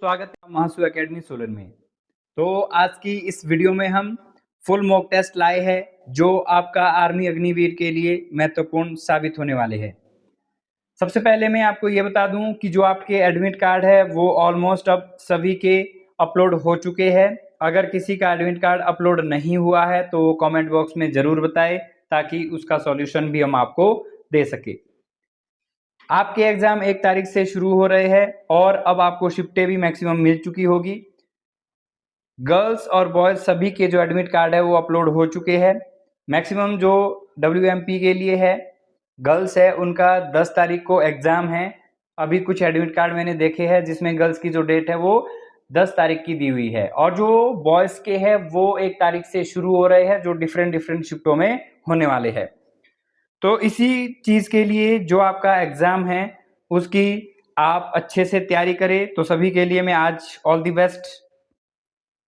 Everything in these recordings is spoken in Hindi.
स्वागत है महासु एकेडमी सोलन में। तो आज की इस वीडियो में हम फुल मॉक टेस्ट लाए हैं जो आपका आर्मी अग्निवीर के लिए महत्वपूर्ण साबित होने वाले हैं। सबसे पहले मैं आपको ये बता दूं कि जो आपके एडमिट कार्ड है वो ऑलमोस्ट अब सभी के अपलोड हो चुके हैं। अगर किसी का एडमिट कार्ड अपलोड नहीं हुआ है तो वो कमेंट बॉक्स में ज़रूर बताएं ताकि उसका सॉल्यूशन भी हम आपको दे सके। आपके एग्जाम 1 तारीख से शुरू हो रहे हैं और अब आपको शिफ्टें भी मैक्सिमम मिल चुकी होगी। गर्ल्स और बॉयज सभी के जो एडमिट कार्ड है वो अपलोड हो चुके हैं। मैक्सिमम जो WMP के लिए है, गर्ल्स है, उनका 10 तारीख को एग्जाम है। अभी कुछ एडमिट कार्ड मैंने देखे हैं जिसमें गर्ल्स की जो डेट है वो 10 तारीख की दी हुई है और जो बॉयज के है वो 1 तारीख से शुरू हो रहे हैं जो डिफरेंट शिफ्टों में होने वाले हैं। तो इसी चीज के लिए जो आपका एग्जाम है उसकी आप अच्छे से तैयारी करें। तो सभी के लिए मैं आज ऑल द बेस्ट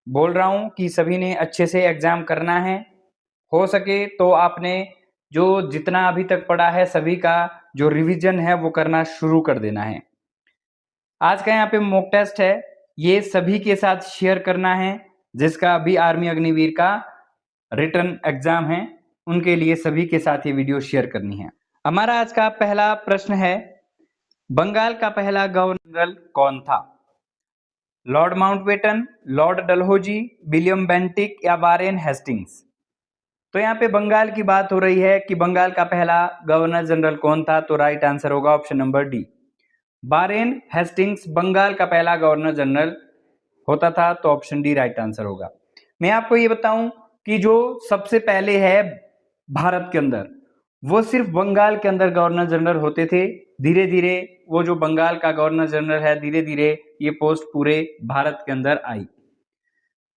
बोल रहा हूं कि सभी ने अच्छे से एग्जाम करना है। हो सके तो आपने जो जितना अभी तक पढ़ा है सभी का जो रिवीजन है वो करना शुरू कर देना है। आज का यहाँ पे मॉक टेस्ट है, ये सभी के साथ शेयर करना है जिसका अभी आर्मी अग्निवीर का रिटन एग्जाम है, उनके लिए सभी के साथ ये वीडियो शेयर करनी है। हमारा आज का पहला प्रश्न है, बंगाल का पहला गवर्नर जनरल कौन था? Lord Mountbatten, Lord Dalhousie, William Bentinck या वारेन हेस्टिंग्स? तो यहाँ पे बंगाल की बात हो रही है कि बंगाल का पहला गवर्नर जनरल कौन था, तो राइट आंसर होगा option number D, Warren Hastings Bengal का पहला गवर्नर जनरल होता था, तो ऑप्शन डी राइट आंसर होगा। मैं आपको ये बताऊं कि जो सबसे पहले है भारत के अंदर वो सिर्फ बंगाल के अंदर गवर्नर जनरल होते थे। धीरे धीरे वो जो बंगाल का गवर्नर जनरल है धीरे धीरे ये पोस्ट पूरे भारत के अंदर आई।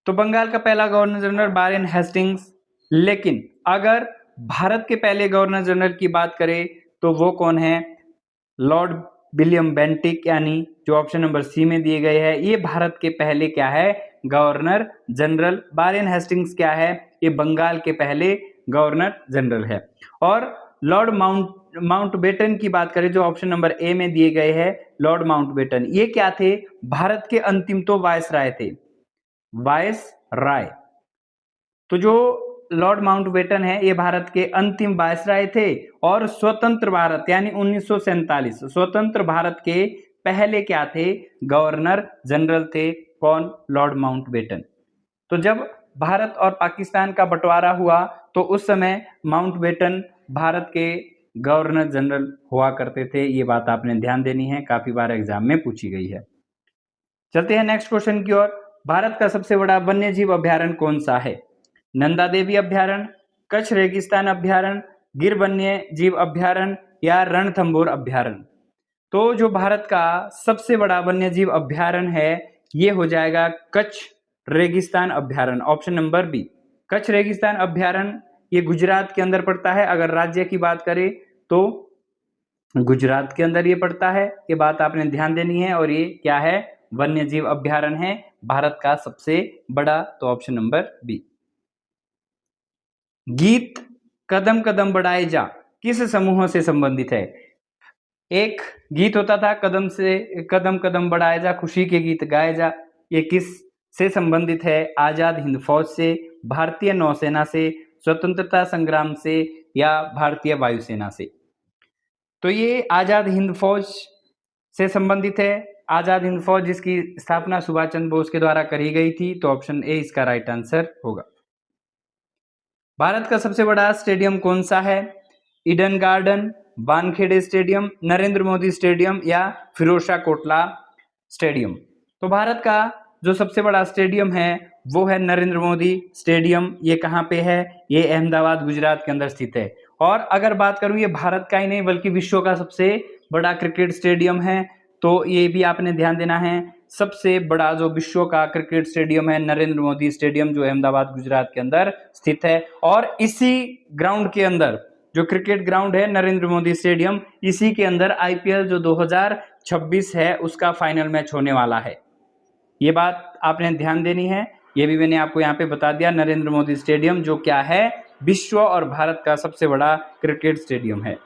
तो बंगाल का पहला गवर्नर जनरल वारेन हेस्टिंग्स। लेकिन अगर भारत के पहले गवर्नर जनरल की बात करें तो वो कौन है? लॉर्ड विलियम बेंटिक, यानी जो ऑप्शन नंबर सी में दिए गए हैं, ये भारत के पहले क्या है? Governor general. वारेन हेस्टिंग्स क्या है? ये बंगाल के पहले गवर्नर जनरल है। और लॉर्ड माउंटबेटन की बात करें जो ऑप्शन नंबर ए में दिए गए हैं, लॉर्ड माउंटबेटन, ये क्या थे? भारत के अंतिम तो वायसराय थे, वायसराय। तो जो लॉर्ड माउंटबेटन है ये भारत के अंतिम वायसराय थे और स्वतंत्र भारत यानी 1947 स्वतंत्र भारत के पहले क्या थे? गवर्नर जनरल थे। कौन? Lord Mountbatten. तो जब भारत और पाकिस्तान का बंटवारा हुआ तो उस समय माउंटबेटन भारत के गवर्नर जनरल हुआ करते थे। ये बात आपने ध्यान देनी है, काफी बार एग्जाम में पूछी गई है। चलते हैं नेक्स्ट क्वेश्चन की ओर। भारत का सबसे बड़ा वन्य जीव अभ्यारण्य कौन सा है? नंदा देवी अभ्यारण्य, कच्छ रेगिस्तान अभ्यारण्य, गिर वन्य जीव अभ्यारण्य या रणथंभौर अभ्यारण्य? तो जो भारत का सबसे बड़ा वन्य जीव अभ्यारण्य है ये हो जाएगा कच्छ रेगिस्तान अभ्यारण्य, ऑप्शन नंबर बी। कच्छ रेगिस्तान अभ्यारण्य ये गुजरात के अंदर पड़ता है। अगर राज्य की बात करें तो गुजरात के अंदर ये पड़ता है, ये बात आपने ध्यान देनी है। और ये क्या है? वन्य जीव अभ्यारण्य है, भारत का सबसे बड़ा, तो ऑप्शन नंबर बी। गीत कदम कदम बढ़ाए जा किस समूह से संबंधित है? एक गीत होता था कदम कदम बढ़ाए जा, खुशी के गीत गाए जा, ये किस से संबंधित है? आजाद हिंद फौज से, भारतीय नौसेना से, स्वतंत्रता संग्राम से या भारतीय वायुसेना से? तो ये आजाद हिंद फौज से संबंधित है। आजाद हिंद फौज जिसकी स्थापना सुभाष चंद्र बोस के द्वारा करी गई थी, तो ऑप्शन ए इसका राइट आंसर होगा। भारत का सबसे बड़ा स्टेडियम कौन सा है? Eden garden, Wankhede stadium, Narendra Modi stadium या फिरोजशाह कोटला स्टेडियम? तो भारत का जो सबसे बड़ा स्टेडियम है वो है नरेंद्र मोदी स्टेडियम। ये कहाँ पे है? ये अहमदाबाद गुजरात के अंदर स्थित है। और अगर बात करूं ये भारत का ही नहीं बल्कि विश्व का सबसे बड़ा क्रिकेट स्टेडियम है, तो ये भी आपने ध्यान देना है। सबसे बड़ा जो विश्व का क्रिकेट स्टेडियम है नरेंद्र मोदी स्टेडियम, जो अहमदाबाद गुजरात के अंदर स्थित है। और इसी ग्राउंड के अंदर जो क्रिकेट ग्राउंड है नरेंद्र मोदी स्टेडियम, इसी के अंदर IPL जो 2026 है उसका फाइनल मैच होने वाला है। ये बात आपने ध्यान देनी है। ये भी मैंने आपको यहाँ पे बता दिया, नरेंद्र मोदी स्टेडियम जो क्या है? विश्व और भारत का सबसे बड़ा क्रिकेट स्टेडियम है।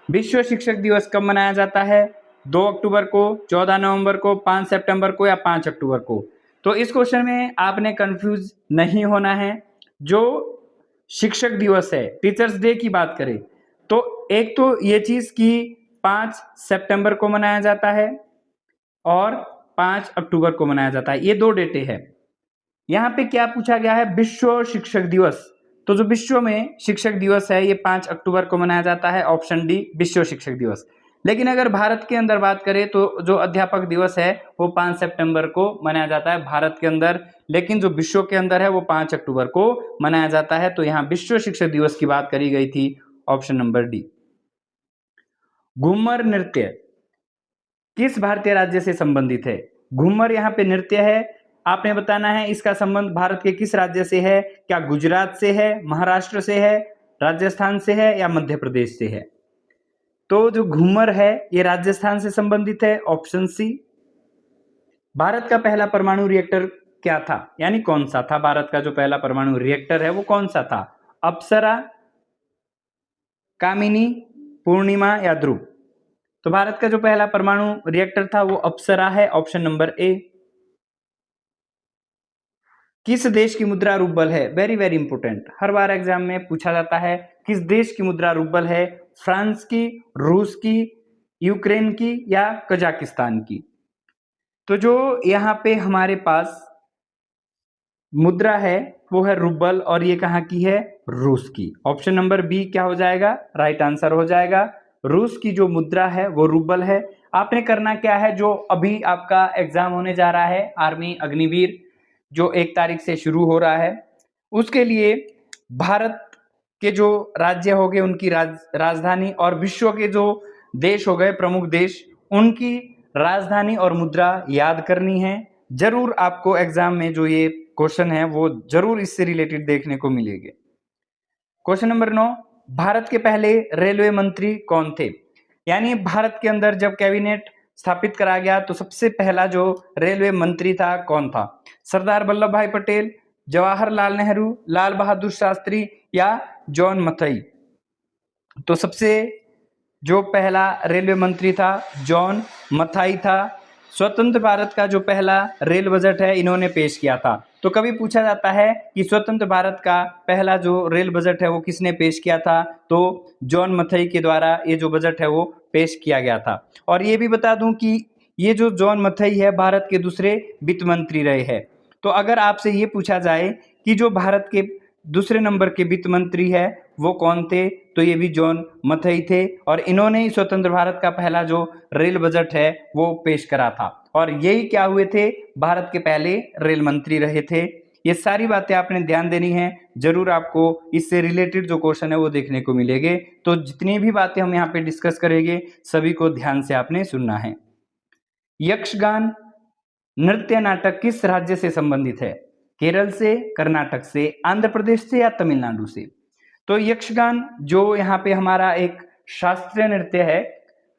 विश्व शिक्षक दिवस कब मनाया जाता है? 2 अक्टूबर को, 14 नवंबर को, 5 सितंबर को या 5 अक्टूबर को। तो इस क्वेश्चन में आपने कंफ्यूज नहीं होना है। जो शिक्षक दिवस है, टीचर्स डे की बात करें तो एक तो ये चीज कि 5 सितंबर को मनाया जाता है और 5 अक्टूबर को मनाया जाता है, ये 2 डेटे हैं। यहाँ पे क्या पूछा गया है, विश्व शिक्षक दिवस। तो जो विश्व में शिक्षक दिवस है ये 5 अक्टूबर को मनाया जाता है, ऑप्शन डी विश्व शिक्षक दिवस। लेकिन अगर भारत के अंदर बात करें तो जो अध्यापक दिवस है वो 5 सितंबर को मनाया जाता है भारत के अंदर, लेकिन जो विश्व के अंदर है वो 5 अक्टूबर को मनाया जाता है। तो यहाँ विश्व शिक्षक दिवस की बात करी गई थी, ऑप्शन नंबर डी। घूमर नृत्य किस भारतीय राज्य से संबंधित है? घूमर यहाँ पे नृत्य है, आपने बताना है इसका संबंध भारत के किस राज्य से है। क्या गुजरात से है, महाराष्ट्र से है, राजस्थान से है या मध्य प्रदेश से है? तो जो घूमर है ये राजस्थान से संबंधित है, ऑप्शन सी। भारत का पहला परमाणु रिएक्टर क्या था, यानी कौन सा था? भारत का जो पहला परमाणु रिएक्टर है वो कौन सा था? अप्सरा, कामिनी, पूर्णिमा या ध्रुव? तो भारत का जो पहला परमाणु रिएक्टर था वो अप्सरा है, ऑप्शन नंबर ए। किस देश की मुद्रा रूबल है? वेरी वेरी इंपोर्टेंट, हर बार एग्जाम में पूछा जाता है किस देश की मुद्रा रूबल है। फ्रांस की, रूस की, यूक्रेन की या कजाकिस्तान की? तो जो यहाँ पे हमारे पास मुद्रा है वो है रूबल और ये कहाँ की है? रूस की। ऑप्शन नंबर बी क्या हो जाएगा? राइट आंसर हो जाएगा। रूस की जो मुद्रा है वो रूबल है। आपने करना क्या है, जो अभी आपका एग्जाम होने जा रहा है आर्मी अग्निवीर, जो 1 तारीख से शुरू हो रहा है, उसके लिए भारत के जो राज्य हो गए उनकी राजधानी और विश्व के जो देश हो गए प्रमुख देश, उनकी राजधानी और मुद्रा याद करनी है। जरूर आपको एग्जाम में जो ये क्वेश्चन है वो जरूर इससे रिलेटेड देखने को मिलेंगे। क्वेश्चन नंबर 9, भारत के पहले रेलवे मंत्री कौन थे? यानी भारत के अंदर जब कैबिनेट स्थापित करा गया तो सबसे पहला जो रेलवे मंत्री था कौन था? सरदार वल्लभ भाई पटेल, जवाहरलाल नेहरू, लाल बहादुर शास्त्री या जॉन मथई? तो सबसे जो पहला रेलवे मंत्री था जॉन मथाई था। स्वतंत्र भारत का जो पहला रेल बजट है इन्होंने पेश किया था। तो कभी पूछा जाता है कि स्वतंत्र भारत का पहला जो रेल बजट है वो किसने पेश किया था? तो जॉन मथई के द्वारा ये जो बजट है वो पेश किया गया था। और ये भी बता दूं कि ये जो जॉन मथई है भारत के दूसरे वित्त मंत्री रहे हैं। तो अगर आपसे ये पूछा जाए कि जो भारत के दूसरे नंबर के वित्त मंत्री है वो कौन थे, तो ये भी जॉन मथई थे और इन्होंने ही स्वतंत्र भारत का पहला जो रेल बजट है वो पेश करा था और यही क्या हुए थे, भारत के पहले रेल मंत्री रहे थे। ये सारी बातें आपने ध्यान देनी है, जरूर आपको इससे रिलेटेड जो क्वेश्चन है वो देखने को मिलेंगे। तो जितनी भी बातें हम यहाँ पे डिस्कस करेंगे सभी को ध्यान से आपने सुनना है। यक्षगान नृत्य नाटक किस राज्य से संबंधित है? केरल से, कर्नाटक से, आंध्र प्रदेश से या तमिलनाडु से? तो यक्षगान जो यहाँ पे हमारा एक शास्त्रीय नृत्य है,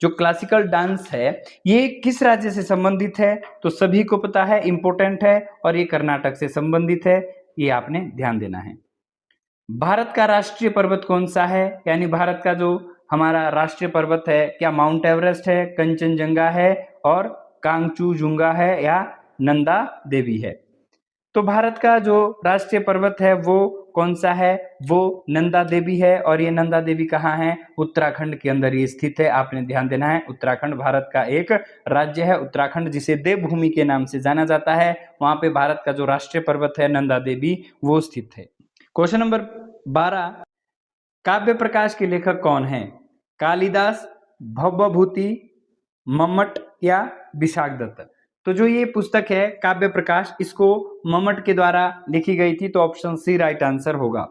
जो क्लासिकल डांस है, ये किस राज्य से संबंधित है? तो सभी को पता है, इंपॉर्टेंट है और ये कर्नाटक से संबंधित है, ये आपने ध्यान देना है। भारत का राष्ट्रीय पर्वत कौन सा है? यानी भारत का जो हमारा राष्ट्रीय पर्वत है, क्या माउंट एवरेस्ट है, कंचनजंगा है और कांगचुजुंगा है या नंदा देवी है? तो भारत का जो राष्ट्रीय पर्वत है वो कौन सा है? वो नंदा देवी है और ये नंदा देवी कहाँ है? उत्तराखंड के अंदर ये स्थित है, आपने ध्यान देना है। उत्तराखंड भारत का एक राज्य है, उत्तराखंड जिसे देवभूमि के नाम से जाना जाता है, वहां पे भारत का जो राष्ट्रीय पर्वत है नंदा देवी वो स्थित है। क्वेश्चन नंबर 12, काव्य प्रकाश के लेखक कौन है? कालिदास, भवभूति, मम्मट या विशाख दत्त? तो जो ये पुस्तक है काव्य प्रकाश, इसको मम्मट के द्वारा लिखी गई थी, तो ऑप्शन सी राइट आंसर होगा।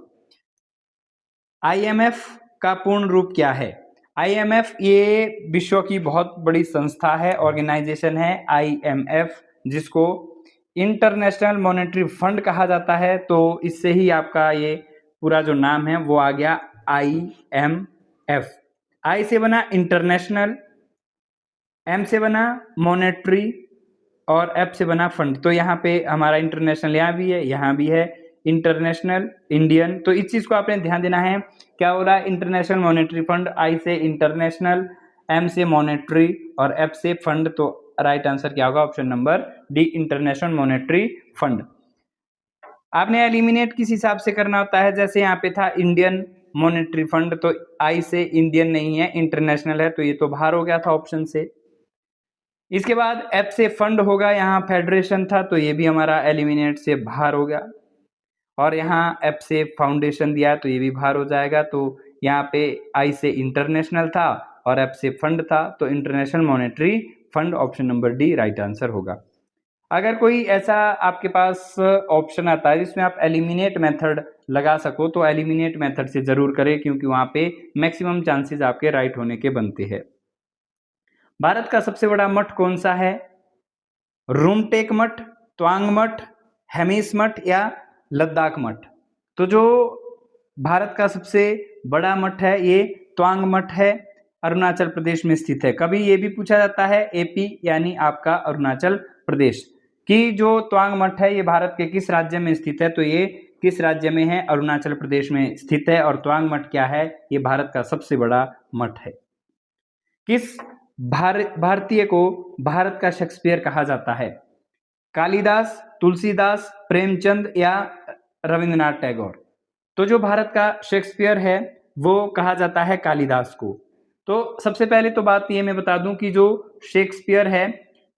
आईएमएफ का पूर्ण रूप क्या है? आईएमएफ ये विश्व की बहुत बड़ी संस्था है, ऑर्गेनाइजेशन है आईएमएफ, जिसको इंटरनेशनल मॉनेटरी फंड कहा जाता है। तो इससे ही आपका ये पूरा जो नाम है वो आ गया आईएमएफ। आई से बना इंटरनेशनल, एम से बना मॉनेटरी और एफ से बना फंड। तो यहाँ पे हमारा इंटरनेशनल यहाँ भी है, यहाँ भी है इंटरनेशनल, इंडियन। तो इस चीज को आपने ध्यान देना है, क्या हो रहा है? इंटरनेशनल मॉनेटरी फंड, आई से इंटरनेशनल, एम से मॉनेटरी और एफ से फंड। तो राइट आंसर क्या होगा? Option number D, international monetary fund. आपने एलिमिनेट किस हिसाब से करना होता है? जैसे यहाँ पे था इंडियन मॉनेटरी फंड, तो आई से इंडियन नहीं है, इंटरनेशनल है, तो ये तो बाहर हो गया था ऑप्शन से। इसके बाद एफ से फंड होगा, यहाँ फेडरेशन था तो ये भी हमारा एलिमिनेट से बाहर हो गया। और यहाँ एफ से फाउंडेशन दिया तो ये भी बाहर हो जाएगा। तो यहाँ पे आई से इंटरनेशनल था और एफ से फंड था, तो international monetary fund, option number D right answer होगा। अगर कोई ऐसा आपके पास ऑप्शन आता है जिसमें आप एलिमिनेट मेथड लगा सको तो एलिमिनेट मेथड से जरूर करें, क्योंकि वहां पे मैक्सिमम चांसेस आपके राइट होने के बनते हैं। भारत का सबसे बड़ा मठ कौन सा है? रूमटेक मठ, त्वांग मठ, हेमिस मठ या लद्दाख मठ? तो जो भारत का सबसे बड़ा मठ है ये त्वांग मठ है, अरुणाचल प्रदेश में स्थित है। कभी ये भी पूछा जाता है एपी यानी आपका अरुणाचल प्रदेश कि जो त्वांग मठ है ये भारत के किस राज्य में स्थित है? तो ये किस राज्य में है? अरुणाचल प्रदेश में स्थित है। और त्वांग मठ क्या है? ये भारत का सबसे बड़ा मठ है। किस भारतीय को भारत का शेक्सपियर कहा जाता है? कालिदास, तुलसीदास, प्रेमचंद या रविंद्रनाथ टैगोर? तो जो भारत का शेक्सपियर है वो कहा जाता है कालिदास को। तो सबसे पहले तो बात ये मैं बता दूं कि जो शेक्सपियर है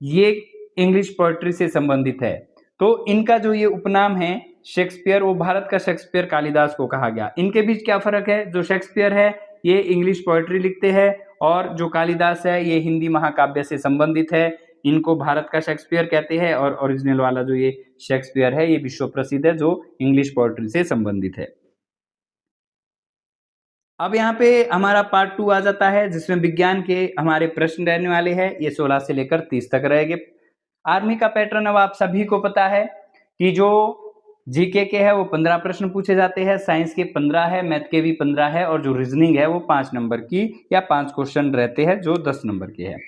ये इंग्लिश पोएट्री से संबंधित है। तो इनका जो ये उपनाम है शेक्सपियर, वो भारत का शेक्सपियर कालिदास को कहा गया। इनके बीच क्या फर्क है? जो शेक्सपियर है ये इंग्लिश पोएट्री लिखते हैं और जो कालिदास है ये हिंदी महाकाव्य से संबंधित है। इनको भारत का शेक्सपियर कहते हैं और ओरिजिनल वाला जो ये शेक्सपियर है ये विश्व प्रसिद्ध है, जो इंग्लिश पोएट्री से संबंधित है। अब यहाँ पे हमारा पार्ट 2 आ जाता है जिसमें विज्ञान के हमारे प्रश्न रहने वाले हैं। ये 16 से लेकर 30 तक रहेंगे। आर्मी का पैटर्न अब आप सभी को पता है कि जो जीके के है वो 15 प्रश्न पूछे जाते हैं, साइंस के 15 है, मैथ के भी 15 है और जो रीजनिंग है वो 5 नंबर की या 5 क्वेश्चन रहते हैं जो 10 नंबर के हैं।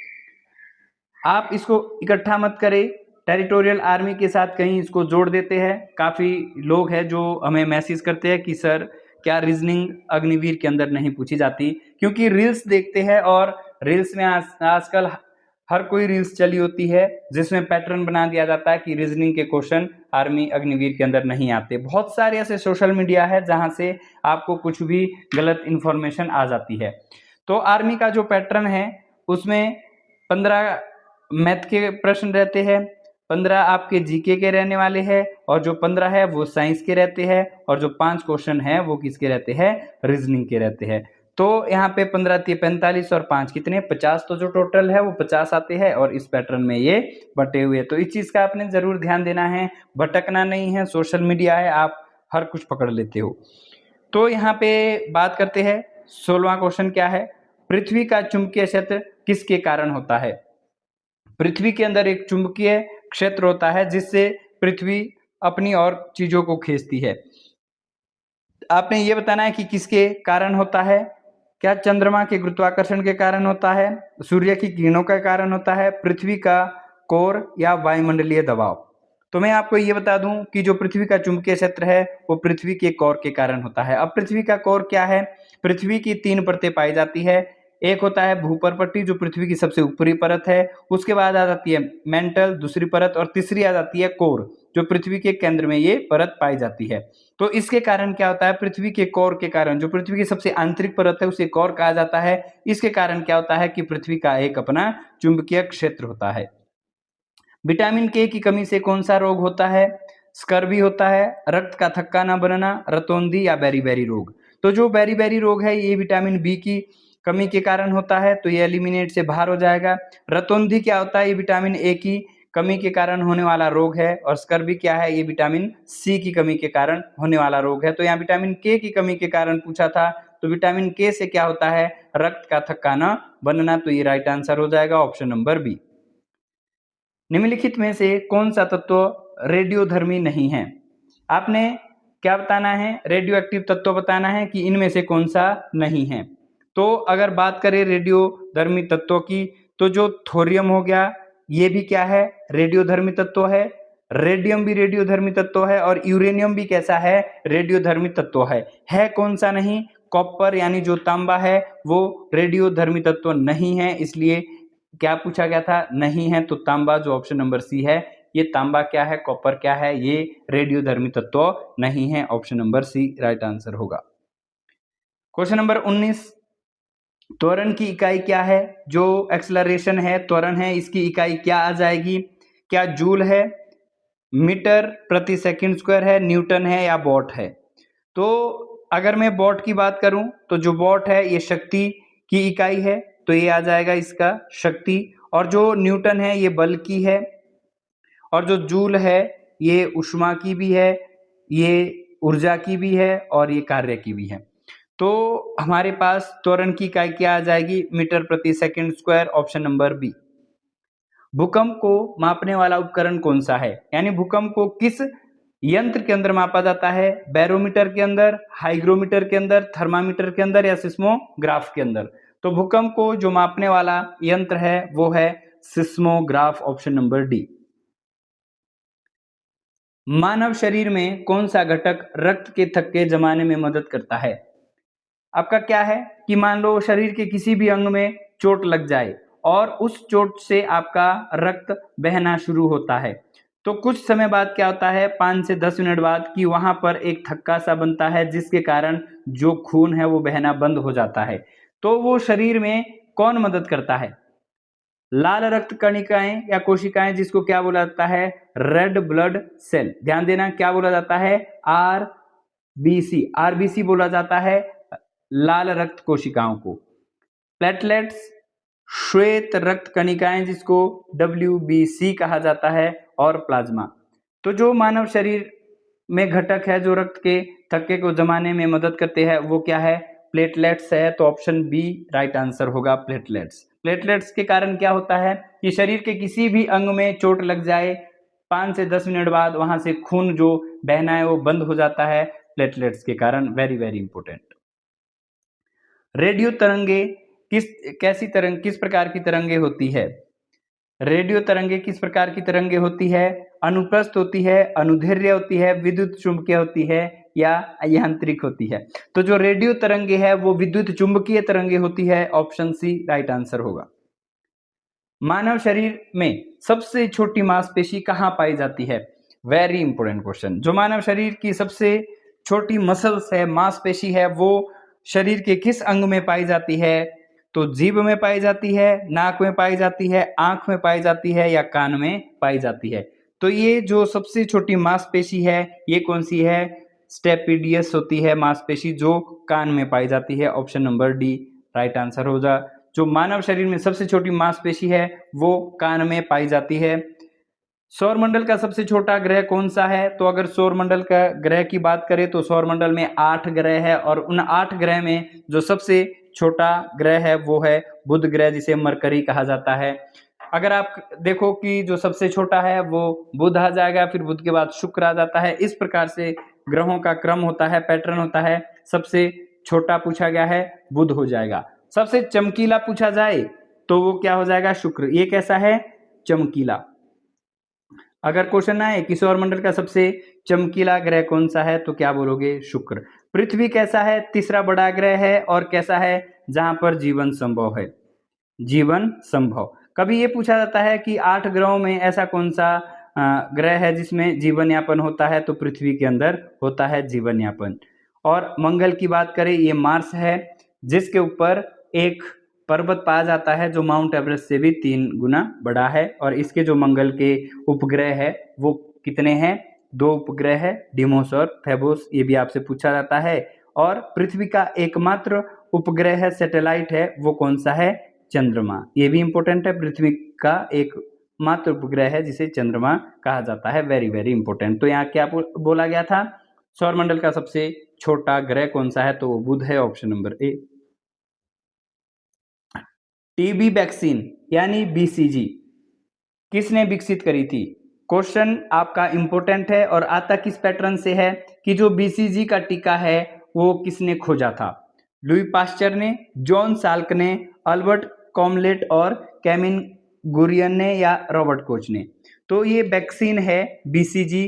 आप इसको इकट्ठा मत करें, टेरिटोरियल आर्मी के साथ कहीं इसको जोड़ देते हैं। काफ़ी लोग हैं जो हमें मैसेज करते हैं कि सर क्या रीजनिंग अग्निवीर के अंदर नहीं पूछी जाती, क्योंकि रील्स देखते हैं और रील्स में आजकल हर कोई रील्स चली होती है जिसमें पैटर्न बना दिया जाता है कि रीजनिंग के क्वेश्चन आर्मी अग्निवीर के अंदर नहीं आते। बहुत सारे ऐसे सोशल मीडिया है जहां से आपको कुछ भी गलत इन्फॉर्मेशन आ जाती है। तो आर्मी का जो पैटर्न है उसमें 15 मैथ के प्रश्न रहते हैं, 15 आपके जीके के रहने वाले हैं और जो 15 है वो साइंस के रहते हैं और जो 5 क्वेश्चन है वो किसके रहते हैं? रीजनिंग के रहते हैं। तो यहाँ पे 15 × 45 और 5 कितने? 50। तो जो टोटल है वो 50 आते हैं और इस पैटर्न में ये बटे हुए। तो इस चीज का आपने जरूर ध्यान देना है, भटकना नहीं है। सोशल मीडिया है, आप हर कुछ पकड़ लेते हो। तो यहाँ पे बात करते हैं 16वां क्वेश्चन क्या है? पृथ्वी का चुंबकीय क्षेत्र किसके कारण होता है? पृथ्वी के अंदर एक चुंबकीय क्षेत्र होता है जिससे पृथ्वी अपनी और चीजों को खींचती है। आपने ये बताना है कि किसके कारण होता है। क्या चंद्रमा के गुरुत्वाकर्षण के कारण होता है, सूर्य की किरणों के कारण होता है, पृथ्वी का कोर या वायुमंडलीय दबाव? तो मैं आपको ये बता दूं कि जो पृथ्वी का चुंबकीय क्षेत्र है वो पृथ्वी के कोर के कारण होता है। अब पृथ्वी का कोर क्या है? पृथ्वी की 3 परतें पाई जाती है। एक होता है भूपर पट्टी जो पृथ्वी की सबसे ऊपरी परत है, उसके बाद आ जाती है मेंटल दूसरी परत और तीसरी आ जाती है कोर जो पृथ्वी के केंद्र में ये परत पाई जाती है। तो इसके कारण क्या होता है? पृथ्वी के कोर के कारण, जो पृथ्वी की सबसे आंतरिक परत है उसे कोर कहा जाता है। इसके कारण क्या होता है कि पृथ्वी का एक अपना चुंबकीय क्षेत्र होता है। विटामिन के की कमी से कौन सा रोग होता है? स्कर्वी होता है, रक्त का थक्का ना बनना, रतौंधी या बेरी रोग? तो जो बेरी रोग है ये विटामिन बी की कमी के कारण होता है, तो ये एलिमिनेट से बाहर हो जाएगा। रतौंधी क्या होता है? ये विटामिन ए की कमी के कारण होने वाला रोग है। और स्कर्वी क्या है? ये विटामिन सी की कमी के कारण होने वाला रोग है। तो यहाँ विटामिन के की कमी के कारण पूछा था, तो विटामिन के से क्या होता है? रक्त का थक्का ना बनना। तो ये राइट आंसर हो जाएगा ऑप्शन नंबर बी। निम्नलिखित में से कौन सा तत्व रेडियोधर्मी नहीं है? आपने क्या बताना है? रेडियो एक्टिव तत्व बताना है कि इनमें से कौन सा नहीं है। तो अगर बात करें रेडियोधर्मी तत्वों की तो जो थोरियम हो गया ये भी क्या है? रेडियोधर्मी तत्व है। रेडियम भी रेडियोधर्मी तत्व है और यूरेनियम भी कैसा है? रेडियोधर्मी तत्व है। कौन सा नहीं? कॉपर यानी जो तांबा है वो रेडियोधर्मी तत्व नहीं है, इसलिए क्या पूछा गया था, नहीं है, तो तांबा जो ऑप्शन नंबर सी है, ये तांबा क्या है, कॉपर क्या है, ये रेडियोधर्मी तत्व नहीं है, option number C right answer होगा। क्वेश्चन नंबर 19, त्वरण की इकाई क्या है? जो एक्सेलरेशन है, त्वरण है, इसकी इकाई क्या आ जाएगी? क्या जूल है, मीटर प्रति सेकंड स्क्वायर है, न्यूटन है या वॉट है? तो अगर मैं वॉट की बात करूं तो जो वॉट है ये शक्ति की इकाई है, तो ये आ जाएगा इसका शक्ति, और जो न्यूटन है ये बल की है, और जो जूल है ये ऊष्मा की भी है, ये ऊर्जा की भी है और ये कार्य की भी है। तो हमारे पास त्वरण की इकाई क्या आ जाएगी? मीटर प्रति second square, option number B. भूकंप को मापने वाला उपकरण कौन सा है? यानी भूकंप को किस यंत्र के अंदर मापा जाता है? बैरोमीटर के अंदर, हाइग्रोमीटर के अंदर, थर्मामीटर के अंदर या सिस्मोग्राफ के अंदर? तो भूकंप को जो मापने वाला यंत्र है वो है सिस्मोग्राफ, ऑप्शन नंबर डी। मानव शरीर में कौन सा घटक रक्त के थक्के जमाने में मदद करता है? आपका क्या है कि मान लो शरीर के किसी भी अंग में चोट लग जाए और उस चोट से आपका रक्त बहना शुरू होता है, तो कुछ समय बाद क्या होता है, 5 से 10 मिनट बाद, कि वहां पर एक थक्का सा बनता है जिसके कारण जो खून है वो बहना बंद हो जाता है। तो वो शरीर में कौन मदद करता है? लाल रक्त कणिकाएं या कोशिकाएं, जिसको क्या बोला जाता है? Red blood cell. ध्यान देना, क्या बोला जाता है? आरबीसी, आरबीसी बोला जाता है लाल रक्त कोशिकाओं को। प्लेटलेट्स, श्वेत रक्त कणिकाएं, जिसको डब्ल्यूबीसी कहा जाता है, और प्लाज्मा। तो जो मानव शरीर में घटक है जो रक्त के थक्के को जमाने में मदद करते हैं वो क्या है? प्लेटलेट्स है, तो ऑप्शन बी राइट आंसर होगा, प्लेटलेट्स। प्लेटलेट्स के कारण क्या होता है कि शरीर के किसी भी अंग में चोट लग जाए, 5 से 10 मिनट बाद वहां से खून जो बहना है वो बंद हो जाता है प्लेटलेट्स के कारण। Very very important. रेडियो तरंगे किस प्रकार की तरंगे होती है? रेडियो तरंगे किस प्रकार की तरंगे होती है? अनुप्रस्थ होती है, अनुदैर्ध्य होती है, विद्युत चुंबकीय होती है या यांत्रिक होती है? तो जो रेडियो तरंगे है वो विद्युत चुंबकीय तरंगे होती है, ऑप्शन सी राइट आंसर होगा। मानव शरीर में सबसे छोटी मांसपेशी कहाँ पाई जाती है? Very important question. जो मानव शरीर की सबसे छोटी मसल्स है, मांसपेशी है, वो शरीर के किस अंग में पाई जाती है? तो जीभ में पाई जाती है, नाक में पाई जाती है, आंख में पाई जाती है या कान में पाई जाती है? तो ये जो सबसे छोटी मांसपेशी है ये कौन सी है? स्टेपिडियस होती है मांसपेशी, जो कान में पाई जाती है, option number D right answer होगा। जो मानव शरीर में सबसे छोटी मांसपेशी है वो कान में पाई जाती है। सौरमंडल का सबसे छोटा ग्रह कौन सा है? तो अगर सौरमंडल का ग्रह की बात करें तो सौरमंडल में 8 ग्रह है, और उन 8 ग्रह में जो सबसे छोटा ग्रह है वो है बुध ग्रह, जिसे मरकरी कहा जाता है। अगर आप देखो कि जो सबसे छोटा है वो बुध आ जाएगा, फिर बुध के बाद शुक्र आ जाता है। इस प्रकार से ग्रहों का क्रम होता है, पैटर्न होता है। सबसे छोटा पूछा गया है, बुध हो जाएगा। सबसे चमकीला पूछा जाए तो वो क्या हो जाएगा? शुक्र। ये कैसा है? चमकीला। अगर क्वेश्चन आए कि सौरमंडल का सबसे चमकीला ग्रह कौन सा है, तो क्या बोलोगे? शुक्र। पृथ्वी कैसा है? तीसरा बड़ा ग्रह है, और कैसा है? जहां पर जीवन संभव है, जीवन संभव। कभी ये पूछा जाता है कि 8 ग्रहों में ऐसा कौन सा ग्रह है जिसमें जीवन यापन होता है, तो पृथ्वी के अंदर होता है जीवन यापन। और मंगल की बात करें, ये मार्स है, जिसके ऊपर एक पर्वत पाया जाता है जो माउंट एवरेस्ट से भी 3 गुना बड़ा है। और इसके जो मंगल के उपग्रह है वो कितने हैं? 2 उपग्रह है, डिमोस और फेबोस, ये भी आपसे पूछा जाता है। और पृथ्वी का एकमात्र उपग्रह है, सैटेलाइट है, वो कौन सा है? चंद्रमा। ये भी इंपॉर्टेंट है, पृथ्वी का एक मात्र उपग्रह है जिसे चंद्रमा कहा जाता है। Very very important. तो यहाँ क्या बोला गया था? सौरमंडल का सबसे छोटा ग्रह कौन सा है? तो वो बुध है, option number A. TB vaccine यानी बीसीजी किसने विकसित करी थी? क्वेश्चन आपका इंपॉर्टेंट है और आता किस पैटर्न से है कि जो बीसीजी का टीका है वो किसने खोजा था? लुई पास्चर ने, जॉन साल्क ने, अल्बर्ट कॉमलेट और कैमिन गुरियन ने, या रॉबर्ट कोच ने? तो ये वैक्सीन है बीसीजी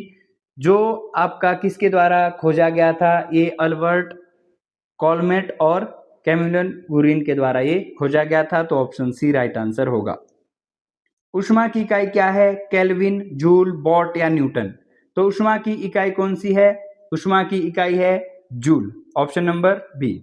जो आपका किसके द्वारा खोजा गया था? ये अल्बर्ट कॉलमेट और कैमिलन गुरिन के द्वारा ये खोजा गया था, तो ऑप्शन सी राइट आंसर होगा। ऊष्मा की इकाई क्या है? केल्विन, जूल, वॉट या न्यूटन? तो ऊष्मा की इकाई कौन सी है? ऊष्मा की इकाई है जूल, ऑप्शन नंबर बी।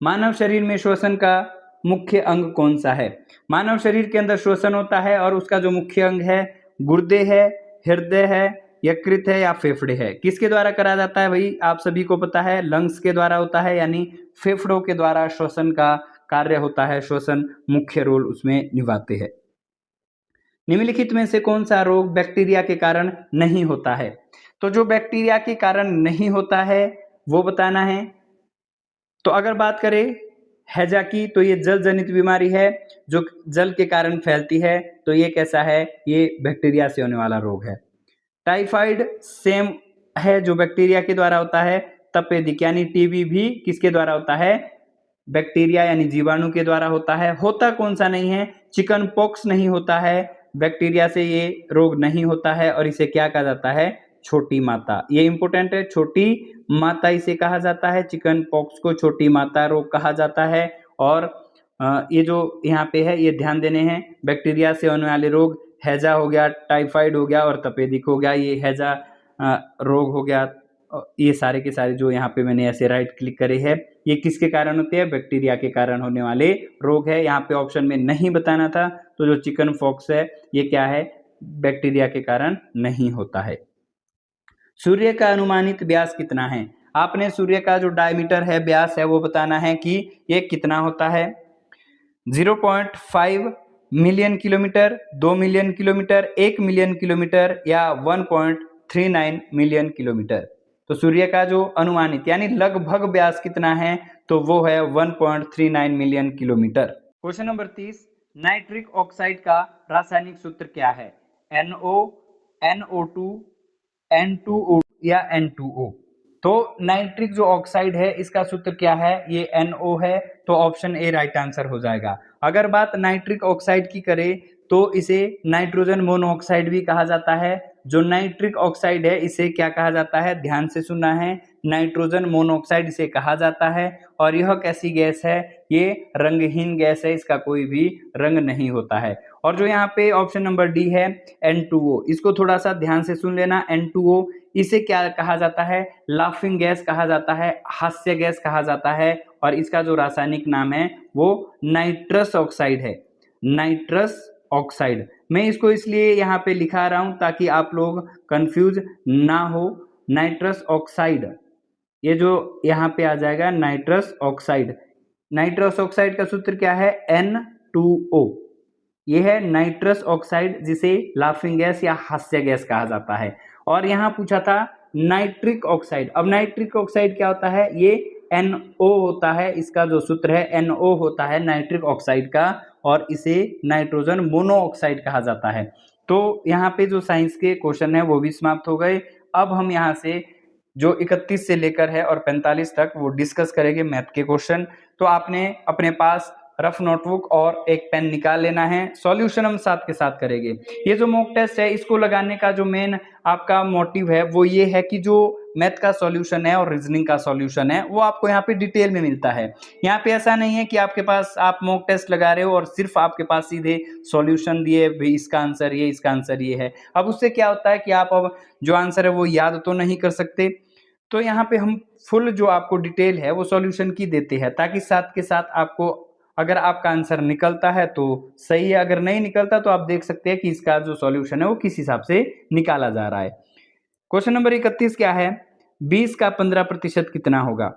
मानव शरीर में श्वसन का मुख्य अंग कौन सा है? मानव शरीर के अंदर श्वसन होता है और उसका जो मुख्य अंग है गुर्दे है, हृदय है, यकृत है या फेफड़े है? किसके द्वारा करा जाता है भाई? आप सभी को पता है लंग्स के द्वारा होता है, यानी फेफड़ों के द्वारा श्वसन का कार्य होता है, श्वसन मुख्य रोल उसमें निभाते हैं। निम्नलिखित में से कौन सा रोग बैक्टीरिया के कारण नहीं होता है? तो जो बैक्टीरिया के कारण नहीं होता है वो बताना है। तो अगर बात करें हैजा की, तो ये जल जनित बीमारी है जो जल के कारण फैलती है, तो ये कैसा है? ये बैक्टीरिया से होने वाला रोग है। टाइफाइड सेम है जो बैक्टीरिया के द्वारा होता है। तपेदिक यानी टीबी भी किसके द्वारा होता है? बैक्टीरिया यानी जीवाणु के द्वारा होता है। होता कौन सा नहीं है? चिकन पॉक्स नहीं होता है, बैक्टीरिया से ये रोग नहीं होता है और इसे क्या कहा जाता है? छोटी माता। ये इंपॉर्टेंट है, छोटी माता इसे कहा जाता है। चिकन पॉक्स को छोटी माता रोग कहा जाता है। और ये जो यहाँ पे है ये ध्यान देने हैं, बैक्टीरिया से होने वाले रोग हैजा हो गया, टाइफाइड हो गया और तपेदिक हो गया। ये हैजा रोग हो गया, ये सारे के सारे जो यहाँ पे मैंने ऐसे राइट क्लिक करे है, ये किसके कारण होते हैं? बैक्टीरिया के कारण होने वाले रोग है। यहाँ पे ऑप्शन में नहीं बताना था, तो जो चिकन पॉक्स है ये क्या है? बैक्टीरिया के कारण नहीं होता है। सूर्य का अनुमानित व्यास कितना है? आपने सूर्य का जो डायमीटर है, व्यास है, वो बताना है कि ये कितना होता है। 0.5 million kilometre, 2 million kilometre, 1 million kilometre या 1.39 मिलियन किलोमीटर? तो सूर्य का जो अनुमानित यानी लगभग व्यास कितना है? तो वो है 1.39 million kilometre. Question number 30, nitric oxide का रासायनिक सूत्र क्या है? NO, NO2, N2O या N2O? तो नाइट्रिक जो ऑक्साइड है इसका सूत्र क्या है? ये NO है, तो ऑप्शन ए राइट आंसर हो जाएगा। अगर बात नाइट्रिक ऑक्साइड की करें तो इसे नाइट्रोजन मोनोऑक्साइड भी कहा जाता है। जो नाइट्रिक ऑक्साइड है इसे क्या कहा जाता है? ध्यान से सुनना है, नाइट्रोजन मोनोऑक्साइड इसे कहा जाता है। और यह कैसी गैस है? ये रंगहीन गैस है, इसका कोई भी रंग नहीं होता है। और जो यहाँ पे ऑप्शन नंबर डी है N2O, इसको थोड़ा सा ध्यान से सुन लेना। N2O इसे क्या कहा जाता है? लाफिंग गैस कहा जाता है, हास्य गैस कहा जाता है। और इसका जो रासायनिक नाम है वो नाइट्रस ऑक्साइड है, नाइट्रस ऑक्साइड। मैं इसको इसलिए यहाँ पे लिखा रहा हूं ताकि आप लोग कंफ्यूज ना हो। नाइट्रस ऑक्साइड, ये जो यहाँ पे आ जाएगा नाइट्रस ऑक्साइड। नाइट्रस ऑक्साइड का सूत्र क्या है? N2O। ये है नाइट्रस ऑक्साइड जिसे लाफिंग गैस या हास्य गैस कहा जाता है। और यहाँ पूछा था नाइट्रिक ऑक्साइड। अब नाइट्रिक ऑक्साइड क्या होता है? ये NO होता है, इसका जो सूत्र है NO होता है नाइट्रिक ऑक्साइड का, और इसे नाइट्रोजन मोनोऑक्साइड कहा जाता है। तो यहाँ पे जो साइंस के क्वेश्चन है वो भी समाप्त हो गए। अब हम यहाँ से जो 31 से लेकर है और 45 तक वो डिस्कस करेंगे मैथ के क्वेश्चन। तो आपने अपने पास रफ नोटबुक और एक पेन निकाल लेना है, सॉल्यूशन हम साथ के साथ करेंगे। ये जो मॉक टेस्ट है इसको लगाने का जो मेन आपका मोटिव है वो ये है कि जो मैथ का सॉल्यूशन है और रीजनिंग का सॉल्यूशन है वो आपको यहाँ पे डिटेल में मिलता है। यहाँ पे ऐसा नहीं है कि आपके पास आप मॉक टेस्ट लगा रहे हो और सिर्फ आपके पास सीधे सॉल्यूशन दिए भाई इसका आंसर ये, इसका आंसर ये है। अब उससे क्या होता है कि आप अब जो आंसर है वो याद तो नहीं कर सकते। तो यहाँ पे हम फुल जो आपको डिटेल है वो सॉल्यूशन की देते हैं, ताकि साथ के साथ आपको अगर आपका आंसर निकलता है तो सही है, अगर नहीं निकलता तो आप देख सकते हैं कि इसका जो सॉल्यूशन है वो किस हिसाब से निकाला जा रहा है। क्वेश्चन नंबर 31 क्या है? 20 का 15% कितना होगा?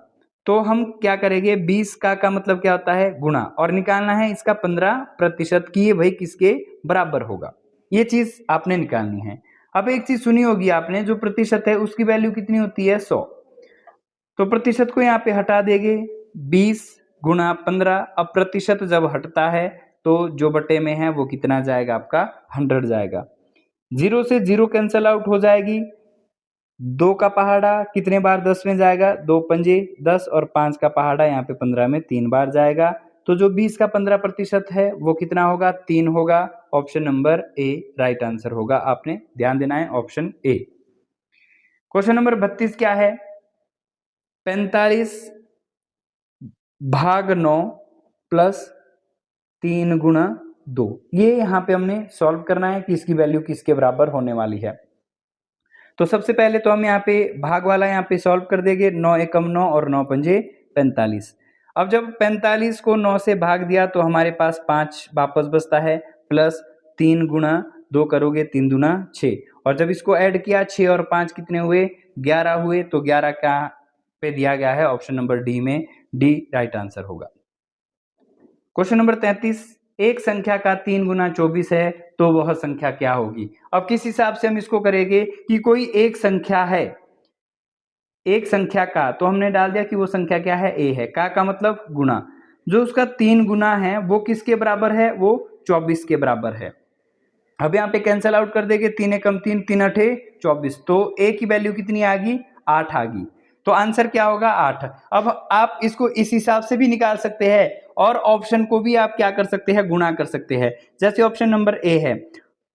तो हम क्या करेंगे, 20 का मतलब क्या होता है? गुणा, और निकालना है इसका 15% की भाई किसके बराबर होगा, ये चीज आपने निकालनी है। अब एक चीज सुनी होगी आपने, जो प्रतिशत है उसकी वैल्यू कितनी होती है? 100। तो प्रतिशत को यहाँ पे हटा देंगे, 20 गुणा 15। अब प्रतिशत जब हटता है तो जो बटे में है वो कितना जाएगा? आपका 100 जाएगा। 0 से 0 कैंसल आउट हो जाएगी। 2 का पहाड़ा कितने बार 10 में जाएगा? 2 पंजे 10, और 5 का पहाड़ा यहाँ पे 15 में 3 बार जाएगा। तो जो 20 का 15% है वो कितना होगा? 3 होगा। Option number A right answer होगा। आपने ध्यान देना है, ऑप्शन ए। क्वेश्चन नंबर 32 क्या है? 45 भाग 9 प्लस 3 गुणा 2, ये यहाँ पे हमने सॉल्व करना है कि इसकी वैल्यू किसके बराबर होने वाली है। तो सबसे पहले तो हम यहाँ पे भाग वाला यहाँ पे सॉल्व कर देंगे, 9 एकम 9 और 9 पंजे 45। अब जब 45 को 9 से भाग दिया तो हमारे पास 5 वापस बचता है, प्लस 3 गुणा 2 करोगे 3 दूना 6, और जब इसको ऐड किया 6 और 5 कितने हुए, 11 हुए। तो 11 का पे दिया गया है ऑप्शन नंबर डी में, डी राइट आंसर होगा। क्वेश्चन नंबर 33, एक संख्या का 3 गुना 24 है तो वह संख्या क्या होगी। अब किस हिसाब से हम इसको करेंगे कि कोई एक संख्या है, एक संख्या का, तो हमने डाल दिया कि वो संख्या क्या है, ए है। का मतलब गुना, जो उसका 3 गुना है वो किसके बराबर है, वो 24 के बराबर है। अब यहाँ पे कैंसिल आउट कर देंगे, 3 एकम 3, 3 अठे 24, तो ए की वैल्यू कितनी आ गई, 8 आ गई। तो आंसर क्या होगा, 8। अब आप इसको इस हिसाब से भी निकाल सकते हैं और ऑप्शन को भी आप क्या कर सकते हैं, गुणा कर सकते हैं। जैसे ऑप्शन नंबर ए है,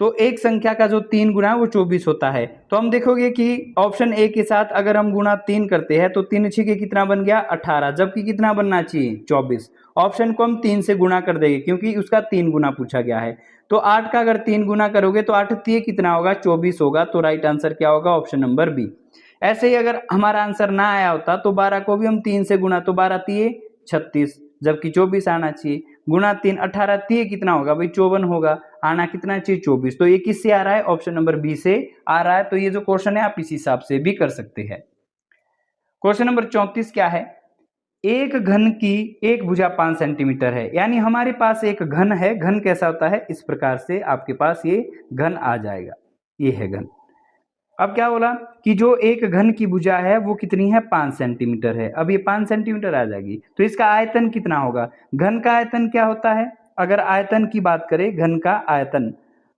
तो एक संख्या का जो 3 गुना है वो 24 होता है। तो हम देखोगे कि ऑप्शन ए के साथ अगर हम गुणा 3 करते हैं तो 3 6 कितना बन गया, 18, जबकि कितना बनना चाहिए, 24। ऑप्शन को हम 3 से गुणा कर देंगे क्योंकि उसका 3 गुना पूछा गया है। तो 8 का अगर 3 गुना करोगे तो 8 3 कितना होगा, 24 होगा। तो राइट आंसर क्या होगा, ऑप्शन नंबर बी। ऐसे ही अगर हमारा आंसर ना आया होता तो 12 को भी हम 3 से गुणा, तो 12 3 36, जबकि 24 आना चाहिए। गुणा 3 18 3 कितना होगा भाई, 54 होगा। आना कितना चाहिए, 24। तो ये किससे आ रहा है, ऑप्शन नंबर बी से आ रहा है। तो ये जो क्वेश्चन है आप इस हिसाब से भी कर सकते हैं। क्वेश्चन नंबर 34 क्या है, एक घन की एक भुजा 5 सेंटीमीटर है। यानी हमारे पास एक घन है, घन कैसा होता है, इस प्रकार से आपके पास ये घन आ जाएगा, ये है घन। अब क्या बोला कि जो एक घन की भुजा है वो कितनी है, 5 सेंटीमीटर है। अब ये 5 सेंटीमीटर आ जाएगी तो इसका आयतन कितना होगा। घन का आयतन क्या होता है, अगर आयतन की बात करें, घन का आयतन,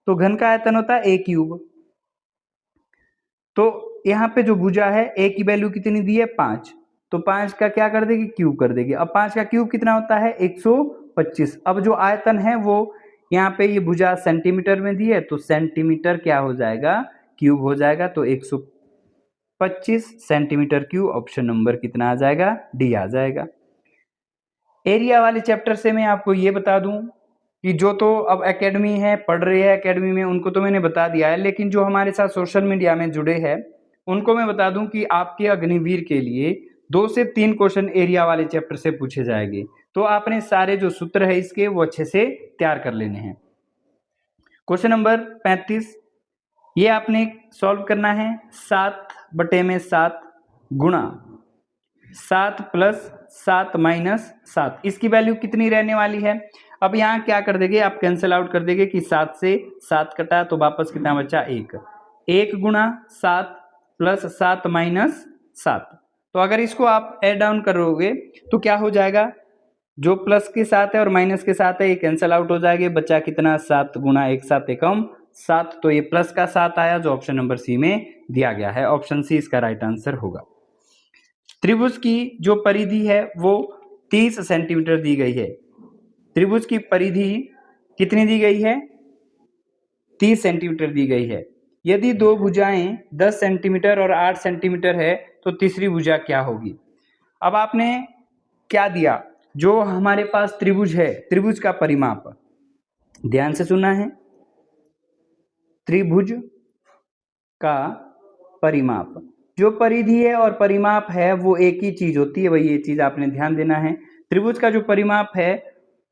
तो घन का आयतन होता है ए क्यूब। तो यहाँ पे जो भुजा है ए की वैल्यू कितनी दी है, 5, तो 5 का क्या कर देगी, क्यूब कर देगी। अब 5 का क्यूब कितना होता है, 125। अब जो आयतन है वो यहाँ पे ये भुजा सेंटीमीटर में दी है, तो सेंटीमीटर क्या हो जाएगा, क्यूब हो जाएगा। तो 125 सेंटीमीटर क्यूब, ऑप्शन नंबर कितना आ जाएगा, डी आ जाएगा। एरिया वाले चैप्टर से मैं आपको ये बता दूं कि जो तो अब एकेडमी है, पढ़ रहे हैं एकेडमी में, उनको तो मैंने बता दिया है, लेकिन जो हमारे साथ सोशल मीडिया में जुड़े हैं उनको मैं बता दूं कि आपके अग्निवीर के लिए 2 से 3 क्वेश्चन एरिया वाले चैप्टर से पूछे जाएंगे। तो आपने सारे जो सूत्र है इसके वो अच्छे से तैयार कर लेने हैं। क्वेश्चन नंबर 35, ये आपने सॉल्व करना है, 7/7 गुणा 7 प्लस 7 माइनस 7, इसकी वैल्यू कितनी रहने वाली है। अब यहाँ क्या कर देंगे, आप कैंसिल आउट कर देंगे कि 7 से 7 कटा तो वापस कितना बचा, 1 गुणा 7 प्लस 7 माइनस 7। तो अगर इसको आप ऐड डाउन करोगे तो क्या हो जाएगा, जो प्लस के साथ है और माइनस के साथ है ये कैंसिल आउट हो जाएंगे, बचा कितना, 7 गुणा 1 7 एकम 7। तो ये प्लस का 7 आया जो ऑप्शन नंबर सी में दिया गया है, ऑप्शन सी इसका राइट आंसर होगा। त्रिभुज की जो परिधि है वो 30 सेंटीमीटर दी गई है। त्रिभुज की परिधि कितनी दी गई है, 30 सेंटीमीटर दी गई है। यदि दो भुजाएं 10 सेंटीमीटर और 8 सेंटीमीटर है तो तीसरी भुजा क्या होगी। अब आपने क्या दिया, जो हमारे पास त्रिभुज है, त्रिभुज का परिमाप ध्यान से सुनना है, त्रिभुज का परिमाप, जो परिधि है और परिमाप है वो एक ही चीज होती है, वही ये चीज आपने ध्यान देना है। त्रिभुज का जो परिमाप है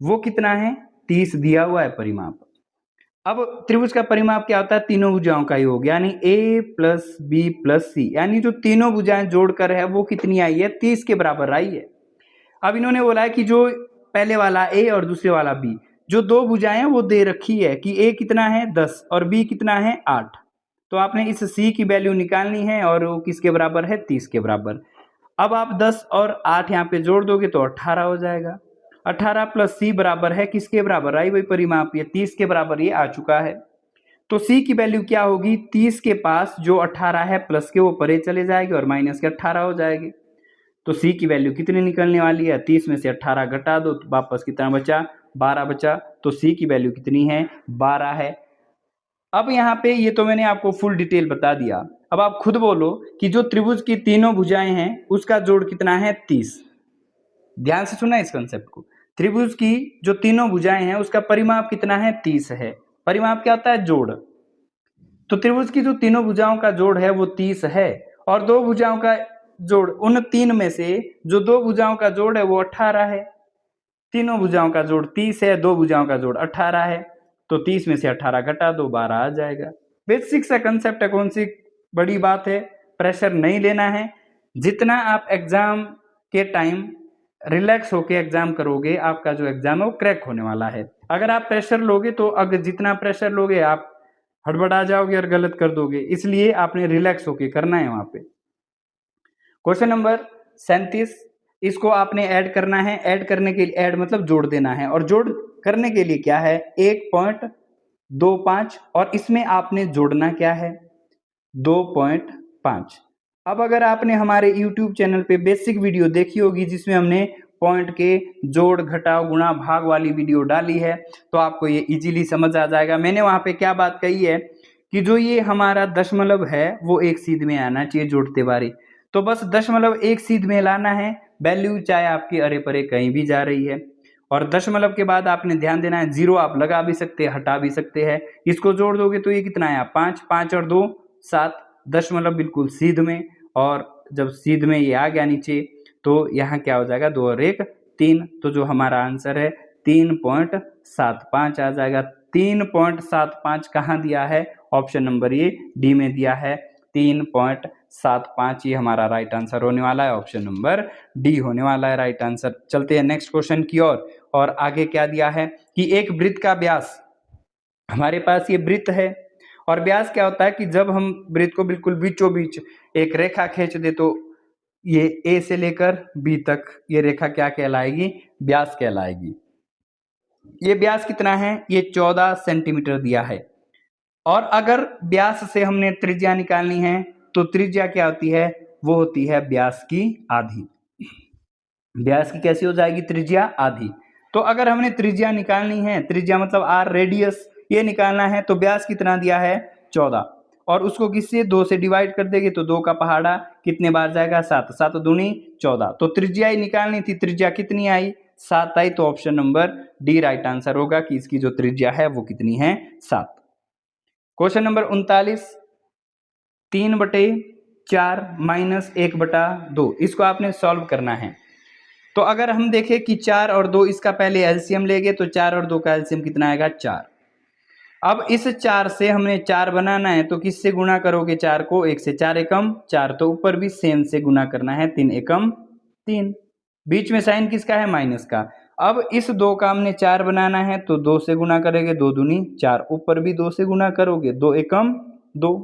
वो कितना है, 30 दिया हुआ है परिमाप। अब त्रिभुज का परिमाप क्या होता है, तीनों भुजाओं का योग, यानी a प्लस बी प्लस सी, यानी जो तीनों भुजाएं जोड़कर है वो कितनी आई है, 30 के बराबर आई है। अब इन्होंने बोला है कि जो पहले वाला a और दूसरे वाला b, जो दो भुजाएं वो दे रखी है कि a कितना है 10 और b कितना है 8। तो आपने इस c की वैल्यू निकालनी है और वो किसके बराबर है, 30 के बराबर। अब आप 10 और 8 यहाँ पे जोड़ दोगे तो 18 हो जाएगा। 18 प्लस c बराबर है किसके बराबर आई, वही परिमाप, ये 30 के बराबर ये आ चुका है। तो c की वैल्यू क्या होगी, 30 के पास जो 18 है प्लस के वो परे चले जाएगी और माइनस के 18 हो जाएगी। तो c की वैल्यू कितनी निकलने वाली है, 30 में से 18 घटा दो तो वापस कितना बचा, 12 बचा। तो c की वैल्यू कितनी है, 12 है। अब यहाँ पे ये तो मैंने आपको फुल डिटेल बता दिया। अब आप खुद बोलो कि जो त्रिभुज की तीनों भुजाएं हैं उसका जोड़ कितना है 30। ध्यान से सुना इस कंसेप्ट को। त्रिभुज की जो तीनों भुजाएं हैं उसका परिमाप कितना है 30 है। परिमाप क्या होता है? जोड़। तो त्रिभुज की जो तीनों भुजाओं का जोड़ है वो 30 है और दो भुजाओं का जोड़, उन तीन में से जो दो भुजाओं का जोड़ है वो 18 है। तीनों भुजाओं का जोड़ 30 है, दो भुजाओं का जोड़ 18 है, तो 30 में से 18 घटा दो 12 आ जाएगा। बेसिक सा कंसेप्ट है, कौन सी बड़ी बात है। प्रेशर नहीं लेना है। जितना आप एग्जाम के टाइम रिलैक्स होके एग्जाम करोगे आपका जो एग्जाम है वो क्रैक होने वाला है। अगर आप प्रेशर लोगे तो अगर जितना प्रेशर लोगे आप हड़बड़ा जाओगे और गलत कर दोगे, इसलिए आपने रिलैक्स होके करना है वहां पे। क्वेश्चन नंबर 37, इसको आपने ऐड करना है। ऐड करने के लिए, ऐड मतलब जोड़ देना है, और जोड़ करने के लिए क्या है 1.25 और इसमें आपने जोड़ना क्या है 2.5। अब अगर आपने हमारे YouTube चैनल पे बेसिक वीडियो देखी होगी जिसमें हमने पॉइंट के जोड़ घटाव गुणा भाग वाली वीडियो डाली है तो आपको ये इजीली समझ आ जाएगा। मैंने वहां पे क्या बात कही है कि जो ये हमारा दशमलव है वो एक सीध में आना चाहिए जोड़ते बारी। तो बस दशमलव एक सीध में लाना है, वैल्यू चाहे आपकी अरे परे कहीं भी जा रही है। और दशमलव के बाद आपने ध्यान देना है, जीरो आप लगा भी सकते हैं हटा भी सकते हैं। इसको जोड़ दोगे तो ये कितना है 5, 5 और 2 7, दशमलव बिल्कुल सीध में। और जब सीध में ये आ गया नीचे तो यहाँ क्या हो जाएगा 2 और 1 3, तो जो हमारा आंसर है 3.75 आ जाएगा। 3.75 कहाँ दिया है? ऑप्शन नंबर ये डी में दिया है 3.75, ये हमारा राइट आंसर होने वाला है। ऑप्शन नंबर डी होने वाला है राइट आंसर। चलते हैं नेक्स्ट क्वेश्चन की ओर। और आगे क्या दिया है कि एक वृत्त का व्यास, हमारे पास ये वृत्त है और व्यास क्या होता है कि जब हम वृत्त को बिल्कुल बीचों बीच एक रेखा खींच दे तो ये ए से लेकर बी तक ये रेखा क्या कहलाएगी? व्यास कहलाएगी। ये व्यास कितना है? ये 14 सेंटीमीटर दिया है। और अगर व्यास से हमने त्रिज्या निकालनी है तो त्रिज्या क्या होती है? वो होती है व्यास की आधी। व्यास की कैसी हो जाएगी? त्रिज्या आधी। तो अगर हमने त्रिज्या निकालनी है, त्रिज्या मतलब आर रेडियस, ये निकालना है तो व्यास कितना दिया है 14 और उसको किससे 2 से डिवाइड कर देंगे तो 2 का पहाड़ा कितने बार जाएगा 7, 7 दूनी 14। तो त्रिज्या ही निकालनी थी, त्रिज्या कितनी आई 7 आई। तो option number D right answer होगा कि इसकी जो त्रिज्या है वो कितनी है 7। क्वेश्चन नंबर 39, 3/4 माइनस 1/2, इसको आपने सॉल्व करना है। तो अगर हम देखें कि 4 और 2 इसका पहले एलसीएम लेंगे तो 4 और 2 का एलसीएम कितना आएगा 4। अब इस 4 से हमने 4 बनाना है तो किससे गुणा करोगे 4 को? 1 से 4 एकम 4, तो ऊपर भी सेम से गुणा करना है 3 एकम 3। बीच में साइन किसका है? माइनस का। अब इस 2 का हमने 4 बनाना है तो 2 से गुणा करेंगे 2 दूनी 4, ऊपर भी 2 से गुणा करोगे 2 एकम 2।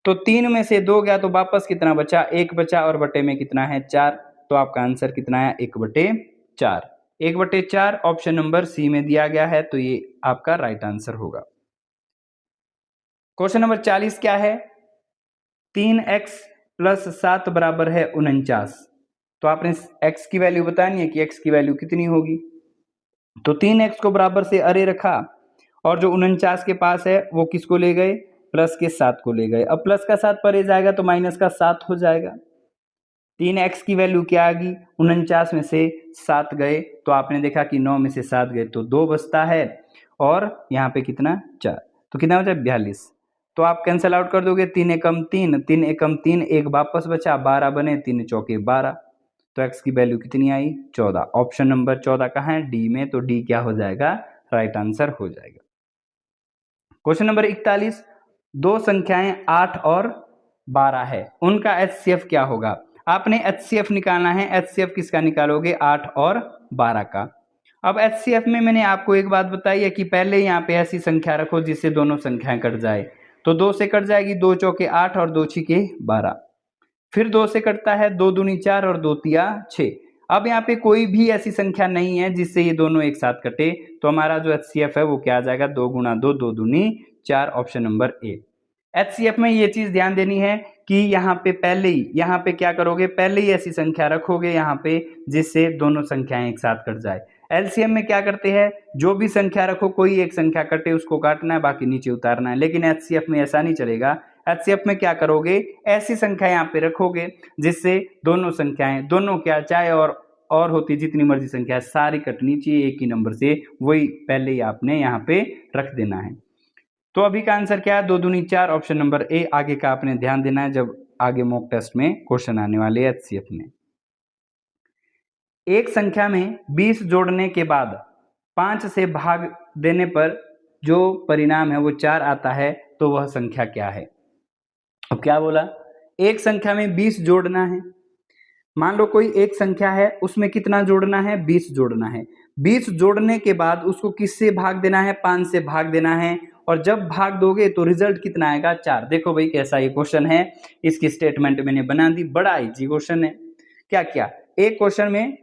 तो 3 में से 2 गया तो वापस कितना बचा? 1 बचा और बटे में कितना है 4। तो आपका आंसर कितना है 1/4। 1/4 ऑप्शन नंबर सी में दिया गया है तो ये आपका राइट आंसर होगा। क्वेश्चन नंबर 40 क्या है? 3x + 7 बराबर है 49। तो आपने x की वैल्यू बतानी है कि x की वैल्यू कितनी होगी। तो 3x को बराबर से अरे रखा और जो 49 के पास है वो किसको ले गए? प्लस के 7 को ले गए। अब प्लस का 7 परे जाएगा तो माइनस का 7 हो जाएगा। 3x की वैल्यू क्या आ गई? 49 में से 7 गए तो आपने देखा कि 9 में से 7 गए तो 2 बचता है और यहाँ पे कितना 4, तो कितना बचा 42। तो आप कैंसिल आउट कर दोगे 3 एकम 3, 3 एकम 3, एक वापस बचा 12 बने, 3 चौके 12। तो x की वैल्यू कितनी आई 14। ऑप्शन नंबर 14 कहाँ है? डी में। तो डी क्या हो जाएगा? राइट आंसर हो जाएगा। क्वेश्चन नंबर 41, दो संख्याएं 8 और 12 है, उनका HCF क्या होगा? आपने HCF निकालना है। HCF किसका निकालोगे? 8 और 12 का। अब HCF में मैंने आपको एक बात बताई है कि पहले यहाँ पे ऐसी संख्या रखो जिससे दोनों संख्याएं कट जाए। तो 2 से कट जाएगी, 2 चौके 8 और 2 छिके 12। फिर 2 से कटता है 2 दूनी 4 और 2 तिया 6। अब यहाँ पे कोई भी ऐसी संख्या नहीं है जिससे ये दोनों एक साथ कटे, तो हमारा जो HCF है वो क्या आ जाएगा 2 गुणा 2, 2 दूनी 4, ऑप्शन नंबर ए। HCF में ये चीज ध्यान देनी है कि यहाँ पे पहले ही यहाँ पे क्या करोगे? पहले ही ऐसी संख्या रखोगे यहाँ पे जिससे दोनों संख्याएं एक साथ कट जाए। एलसीएम में क्या करते हैं? जो भी संख्या रखो कोई एक संख्या कटे उसको काटना है, बाकी नीचे उतारना है। लेकिन HCF में ऐसा नहीं चलेगा। एचसीएफ में क्या करोगे, ऐसी संख्या यहाँ पे रखोगे जिससे दोनों संख्याएं, दोनों क्या चाहे और होती जितनी मर्जी संख्या है सारी कटनी चाहिए एक ही नंबर से, वही पहले ही आपने यहाँ पे रख देना है। तो अभी का आंसर क्या है, 2 दूनी 4, ऑप्शन नंबर ए। आगे का आपने ध्यान देना है जब आगे मॉक टेस्ट में क्वेश्चन आने वाले हैं एचसीएफ में। एक संख्या में 20 जोड़ने के बाद 5 से भाग देने पर जो परिणाम है वो 4 आता है, तो वह संख्या क्या है। अब क्या बोला, एक संख्या में 20 जोड़ना है। मान लो कोई एक संख्या है, उसमें कितना जोड़ना है, 20 जोड़ना है। 20 जोड़ने के बाद उसको किससे भाग देना है, 5 से भाग देना है, और जब भाग दोगे तो रिजल्ट कितना आएगा, 4। देखो भाई कैसा ये क्वेश्चन है, इसकी स्टेटमेंट मैंने बना दी, बड़ा इजी क्वेश्चन है। क्या क्या, एक क्वेश्चन में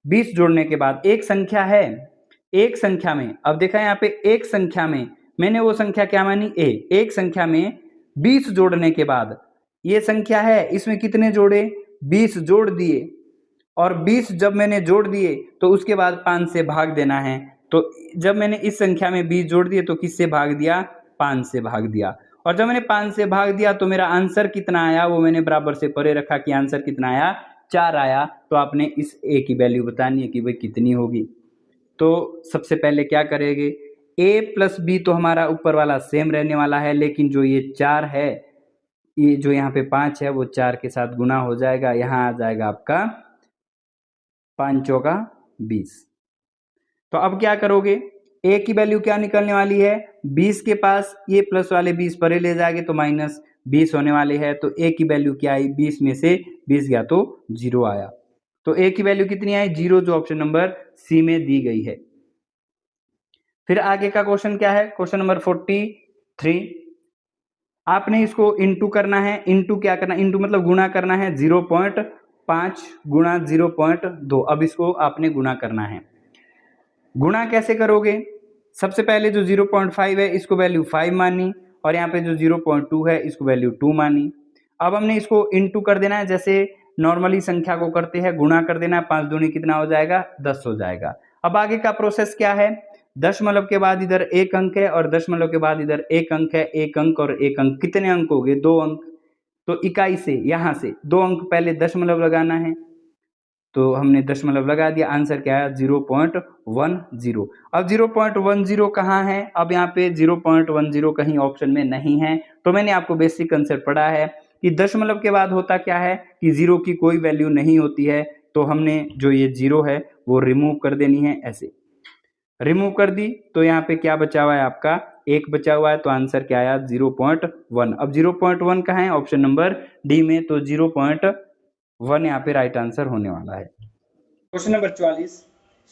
20 जोड़ने के बाद एक संख्या है, एक संख्या में, अब देखा यहाँ पे एक संख्या में मैंने वो संख्या क्या मानी, ए। एक संख्या में 20 जोड़ने के बाद ये संख्या है, इसमें कितने जोड़े, 20 जोड़ दिए, और 20 जब मैंने जोड़ दिए तो उसके बाद 5 से भाग देना है। तो जब मैंने इस संख्या में 20 जोड़ दिए तो किससे भाग दिया, 5 से भाग दिया, और जब मैंने 5 से भाग दिया तो मेरा आंसर कितना आया, वो मैंने बराबर से परे रखा कि आंसर कितना आया, 4 आया। तो आपने इस ए की वैल्यू बतानी है कि भाई कितनी होगी। तो सबसे पहले क्या करेंगे, ए प्लस बी तो हमारा ऊपर वाला सेम रहने वाला है, लेकिन जो ये 4 है, ये जो यहाँ पे 5 है वो 4 के साथ गुना हो जाएगा, यहाँ आ जाएगा आपका 5 चौका 20। तो अब क्या करोगे, ए की वैल्यू क्या निकलने वाली है, 20 के पास ये प्लस वाले 20 परे ले जाएंगे तो माइनस 20 होने वाले हैं। तो ए की वैल्यू क्या आई, 20 में से 20 गया तो 0 आया। तो ए की वैल्यू कितनी आई, 0, जो ऑप्शन नंबर सी में दी गई है। फिर आगे का क्वेश्चन क्या है, क्वेश्चन नंबर 43। आपने इसको इंटू करना है, इंटू क्या करना, इंटू मतलब गुणा करना है, 0.5 गुणा 0.2। अब इसको आपने गुणा करना है। गुणा कैसे करोगे, सबसे पहले जो 0.5 है इसको वैल्यू 5 मानी, और यहाँ पे जो 0.2 है इसको वैल्यू 2 मानी। अब हमने इसको इंटू कर देना है, जैसे नॉर्मली संख्या को करते हैं, गुणा कर देना है, 5 दूनी कितना हो जाएगा, 10 हो जाएगा। अब आगे का प्रोसेस क्या है, दशमलव के बाद इधर एक अंक है और दशमलव के बाद इधर एक अंक है, एक अंक और एक अंक, कितने अंक हो गए, 2 अंक। तो इकाई से यहाँ से 2 अंक पहले दशमलव लगाना है, तो हमने दशमलव लगा दिया, आंसर क्या है 0.10। अब 0.10 कहाँ है, अब यहाँ पे 0.10 कहीं ऑप्शन में नहीं है। तो मैंने आपको बेसिक कंसेप्ट पढ़ा है कि दशमलव के बाद होता क्या है कि 0 की कोई वैल्यू नहीं होती है, तो हमने जो ये 0 है वो रिमूव कर देनी है, ऐसे रिमूव कर दी। तो यहाँ पे क्या बचा हुआ है, आपका 1 बचा हुआ है, तो आंसर क्या आया 0.1। अब 0.1 कहाँ है, ऑप्शन नंबर डी में, तो 0.1 यहाँ पे राइट आंसर होने वाला है। क्वेश्चन नंबर 44,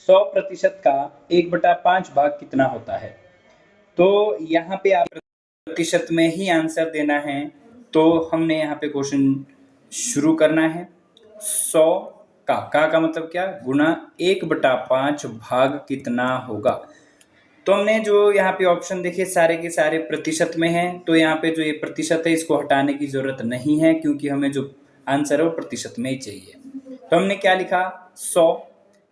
100% का 1/5 भाग कितना होता है। तो यहाँ पे आप प्रतिशत में ही आंसर देना है, तो हमने यहाँ पे क्वेश्चन शुरू करना है। 100 का मतलब क्या, गुना 1/5 भाग कितना होगा। तो हमने जो यहाँ पे ऑप्शन देखे सारे के सारे प्रतिशत में हैं, तो यहाँ पे जो ये प्रतिशत है इसको हटाने की जरूरत नहीं है, क्योंकि हमें जो आंसर है वो प्रतिशत में ही चाहिए। तो हमने क्या लिखा, 100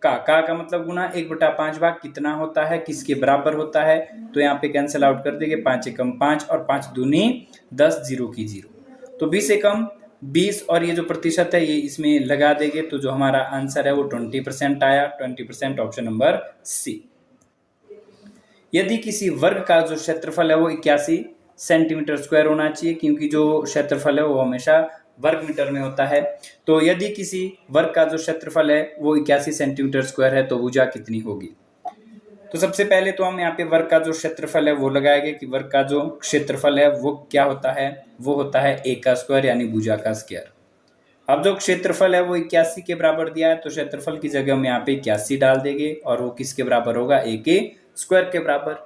का मतलब गुना 1/5 भाग कितना होता है, किसके बराबर होता है। तो यहाँ पे कैंसिल आउट कर देंगे, 5 एकम 5 और 5 दूनी 10, 0 की 0, तो 20 एकम 20, और ये जो प्रतिशत है ये इसमें लगा देंगे, तो जो हमारा आंसर है वो 20% आया, 20% ऑप्शन नंबर सी। यदि किसी वर्ग का जो क्षेत्रफल है वो 81 सेंटीमीटर स्क्वायर होना चाहिए, क्योंकि जो क्षेत्रफल है वो हमेशा वर्ग मीटर में होता है। तो यदि किसी वर्ग का जो क्षेत्रफल है वो 81 सेंटीमीटर स्क्वायर है, तो भुजा कितनी होगी। तो सबसे पहले तो हम यहाँ पे वर्ग का जो क्षेत्रफल है वो लगाएंगे कि वर्ग का जो क्षेत्रफल है वो क्या होता है, वो होता है a का स्क्वायर यानी भुजा का स्क्वायर। अब जो क्षेत्रफल है वो 81 के बराबर दिया है, तो क्षेत्रफल की जगह हम यहाँ पे 81 डाल देंगे, और वो किसके बराबर होगा, a के स्क्वायर के बराबर।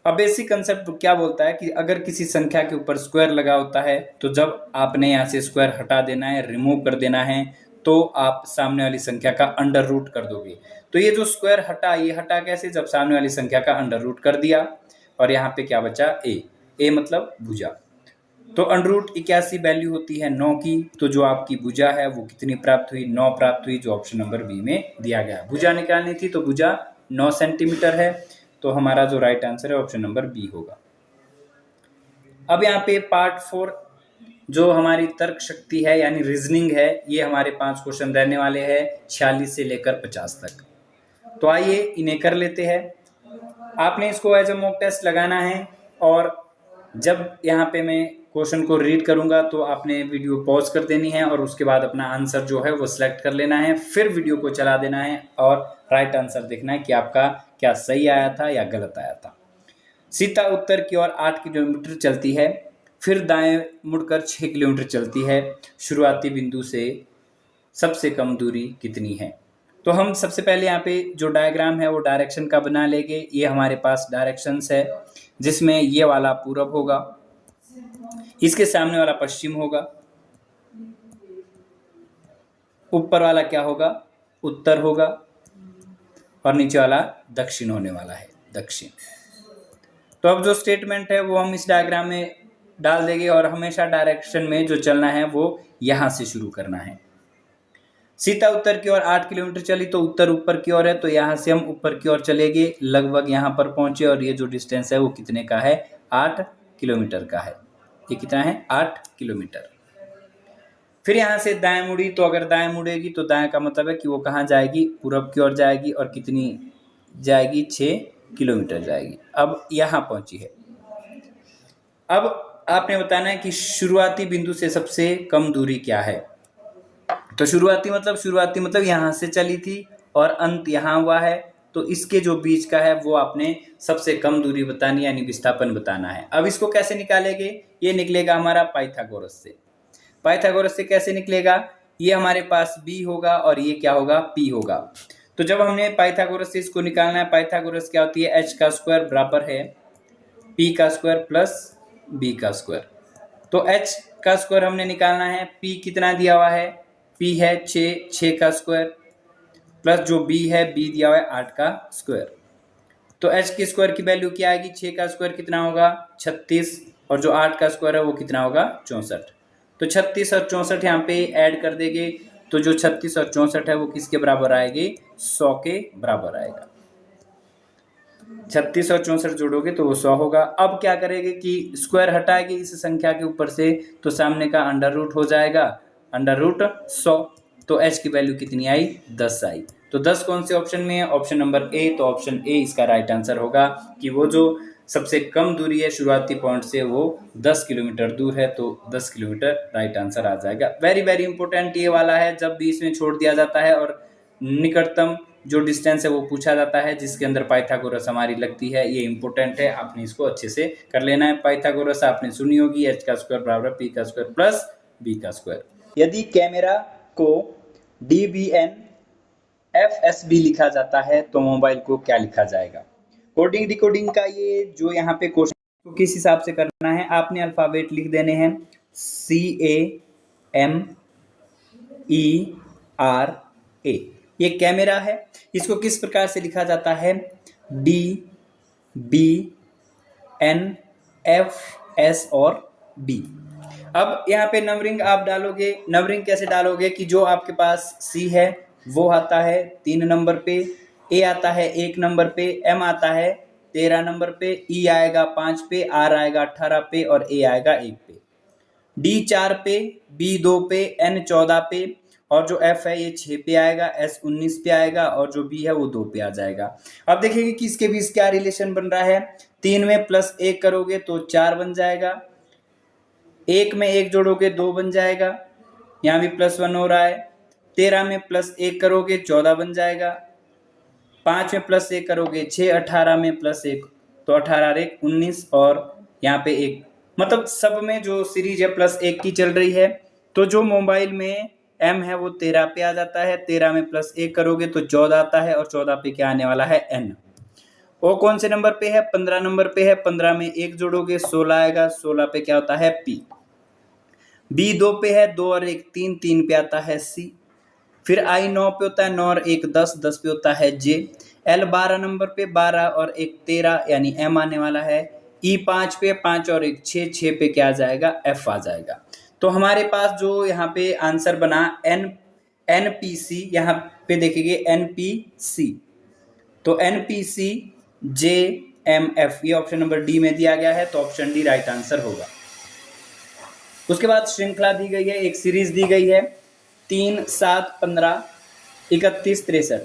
अब बेसिक कंसेप्ट क्या बोलता है कि अगर किसी संख्या के ऊपर स्क्वायर लगा होता है, तो जब आपने यहाँ से स्क्वायर हटा देना है, रिमूव कर देना है, तो आप सामने वाली संख्या का अंडर रूट कर दोगे। तो ये जो स्क्वायर हटा, ये हटा कैसे, जब सामने वाली संख्या का अंडर रूट कर दिया, और यहाँ पे क्या बचा, ए मतलब भुजा। तो अंडर रूट 81 वैल्यू होती है 9 की, तो जो आपकी भुजा है वो कितनी प्राप्त हुई, 9 प्राप्त हुई, जो ऑप्शन नंबर बी में दिया गया। भुजा निकालनी थी, तो भुजा 9 सेंटीमीटर है, तो हमारा जो राइट आंसर है ऑप्शन नंबर बी होगा। अब यहाँ पे पार्ट 4 जो हमारी तर्क शक्ति है यानी रीजनिंग है, ये हमारे 5 क्वेश्चन रहने वाले हैं 46 से लेकर 50 तक। तो आइए इन्हें कर लेते हैं। आपने इसको एज अ मॉक टेस्ट लगाना है और जब यहाँ पे मैं क्वेश्चन को रीड करूँगा तो आपने वीडियो पॉज कर देनी है और उसके बाद अपना आंसर जो है वो सिलेक्ट कर लेना है, फिर वीडियो को चला देना है और राइट आंसर देखना है कि आपका क्या सही आया था या गलत आया था। सीता उत्तर की ओर 8 किलोमीटर चलती है, फिर दाएं मुड़कर 6 किलोमीटर चलती है, शुरुआती बिंदु से सबसे कम दूरी कितनी है। तो हम सबसे पहले यहाँ पे जो डायग्राम है वो डायरेक्शन का बना लेंगे। ये हमारे पास डायरेक्शंस है जिसमें ये वाला पूरब होगा, इसके सामने वाला पश्चिम होगा, ऊपर वाला क्या होगा, उत्तर होगा, और नीचे वाला दक्षिण होने वाला है, दक्षिण। तो अब जो स्टेटमेंट है वो हम इस डायग्राम में डाल देंगे और हमेशा डायरेक्शन में जो चलना है वो यहाँ से शुरू करना है। सीता उत्तर की ओर 8 किलोमीटर चली तो उत्तर ऊपर की ओर है, तो यहाँ से हम ऊपर की ओर चलेंगे, लगभग यहाँ पर पहुंचे और ये जो डिस्टेंस है वो कितने का है, 8 किलोमीटर का है। ये कितना है, 8 किलोमीटर। फिर यहाँ से दाएं मुड़ी, तो अगर दाएं मुड़ेगी तो दाएं का मतलब है कि वो कहाँ जाएगी, पूरब की ओर जाएगी और कितनी जाएगी, 6 किलोमीटर जाएगी। अब यहाँ पहुंची है। अब आपने बताना है कि शुरुआती बिंदु से सबसे कम दूरी क्या है। तो शुरुआती मतलब यहाँ से चली थी और अंत यहाँ हुआ है, तो इसके जो बीच का है वो आपने सबसे कम दूरी बतानी यानी विस्थापन बताना है। अब इसको कैसे निकालेंगे, ये निकलेगा हमारा पाइथागोरस से। पाइथागोरस से कैसे निकलेगा, ये हमारे पास b होगा और ये क्या होगा, p होगा। तो जब हमने पाइथागोरस से इसको निकालना है, पाइथागोरस क्या होती है, h का स्क्वायर बराबर है p का स्क्वायर प्लस b का स्क्वायर। तो h का स्क्वायर हमने निकालना है, p कितना दिया हुआ है, p है 6 का स्क्वायर प्लस जो b है, b दिया हुआ है 8 का स्क्वायर। तो h के स्क्वायर की वैल्यू क्या आएगी, 6 का स्क्वायर कितना होगा, 36, और जो 8 का स्क्वायर है वो कितना होगा, 64। तो 36 और 64 यहाँ पे ऐड कर देंगे, तो जो 36 और 64 है वो किसके बराबर आएगी, 100 के बराबर आएगा। 36 और 64 जोड़ोगे तो वो 100 होगा। अब क्या करेंगे कि स्क्वायर हटाएंगे इस संख्या के ऊपर से, तो सामने का अंडर रूट हो जाएगा, अंडर रूट 100। तो h की वैल्यू कितनी आई, 10 आई। तो 10 कौन से ऑप्शन में है, ऑप्शन नंबर ए। तो ऑप्शन ए इसका राइट आंसर होगा कि वो जो सबसे कम दूरी है शुरुआती पॉइंट से वो 10 किलोमीटर दूर है, तो 10 किलोमीटर राइट आंसर आ जाएगा। वेरी वेरी इंपॉर्टेंट ये वाला है, जब बीच में छोड़ दिया जाता है और निकटतम जो डिस्टेंस है वो पूछा जाता है जिसके अंदर पाइथागोरस हमारी लगती है, ये इंपॉर्टेंट है, आपने इसको अच्छे से कर लेना है। पाइथागोरस आपने सुनी होगी, h का स्क्वायर बराबर p का स्क्वायर प्लस b का स्क्वायर। यदि कैमरा को DBN FSB लिखा जाता है तो मोबाइल को क्या लिखा जाएगा। कोडिंग डिकोडिंग का ये जो यहाँ पे क्वेश्चन को किस हिसाब से करना है, आपने अल्फाबेट लिख देने हैं CAMERA। ये कैमरा है, इसको किस प्रकार से लिखा जाता है, DBNFS और B। अब यहाँ पे नंबरिंग आप डालोगे, नंबरिंग कैसे डालोगे कि जो आपके पास C है वो आता है 3 नंबर पे, A आता है 1 नंबर पे, M आता है 13 नंबर पे, E आएगा 5 पे, R आएगा 18 पे और A आएगा 1 पे, D 4 पे, B 2 पे, N 14 पे और जो F है ये 6 पे आएगा, S 19 पे आएगा और जो B है वो 2 पे आ जाएगा। अब देखिए कि इसके बीच क्या रिलेशन बन रहा है, 3 में प्लस 1 करोगे तो 4 बन जाएगा, 1 में 1 जोड़ोगे 2 बन जाएगा, यहाँ भी +1 हो रहा है, 13 में प्लस 1 करोगे 14 बन जाएगा, 5 में प्लस 1 करोगे 6, 18 में प्लस 1 तो 18 और 1 19 और यहाँ पे 1, मतलब सब में जो सीरीज है +1 की चल रही है। तो जो मोबाइल में M है वो 13 पे आ जाता है, 13 में प्लस 1 करोगे तो 14 आता है और 14 पे क्या आने वाला है, N। वो कौन से नंबर पे है, 15 नंबर पे है, 15 में 1 जोड़ोगे 16 आएगा, 16 पे क्या होता है, P। B 2 पे है, 2 और 1 3, 3 पे आता है C। फिर I 9 पे होता है, 9 और 1 10, 10 पे होता है J। L 12 नंबर पे, 12 और 1 13 यानी M आने वाला है। E 5 पे, 5 और 1 6, 6 पे क्या आ जाएगा, F आ जाएगा। तो हमारे पास जो यहाँ पे आंसर बना NPC, यहाँ पे देखेंगे NPC, तो NPC JMF ये ऑप्शन नंबर डी में दिया गया है, तो ऑप्शन डी राइट आंसर होगा। उसके बाद श्रृंखला दी गई है, एक सीरीज दी गई है 3, 7, 15, 31, 63।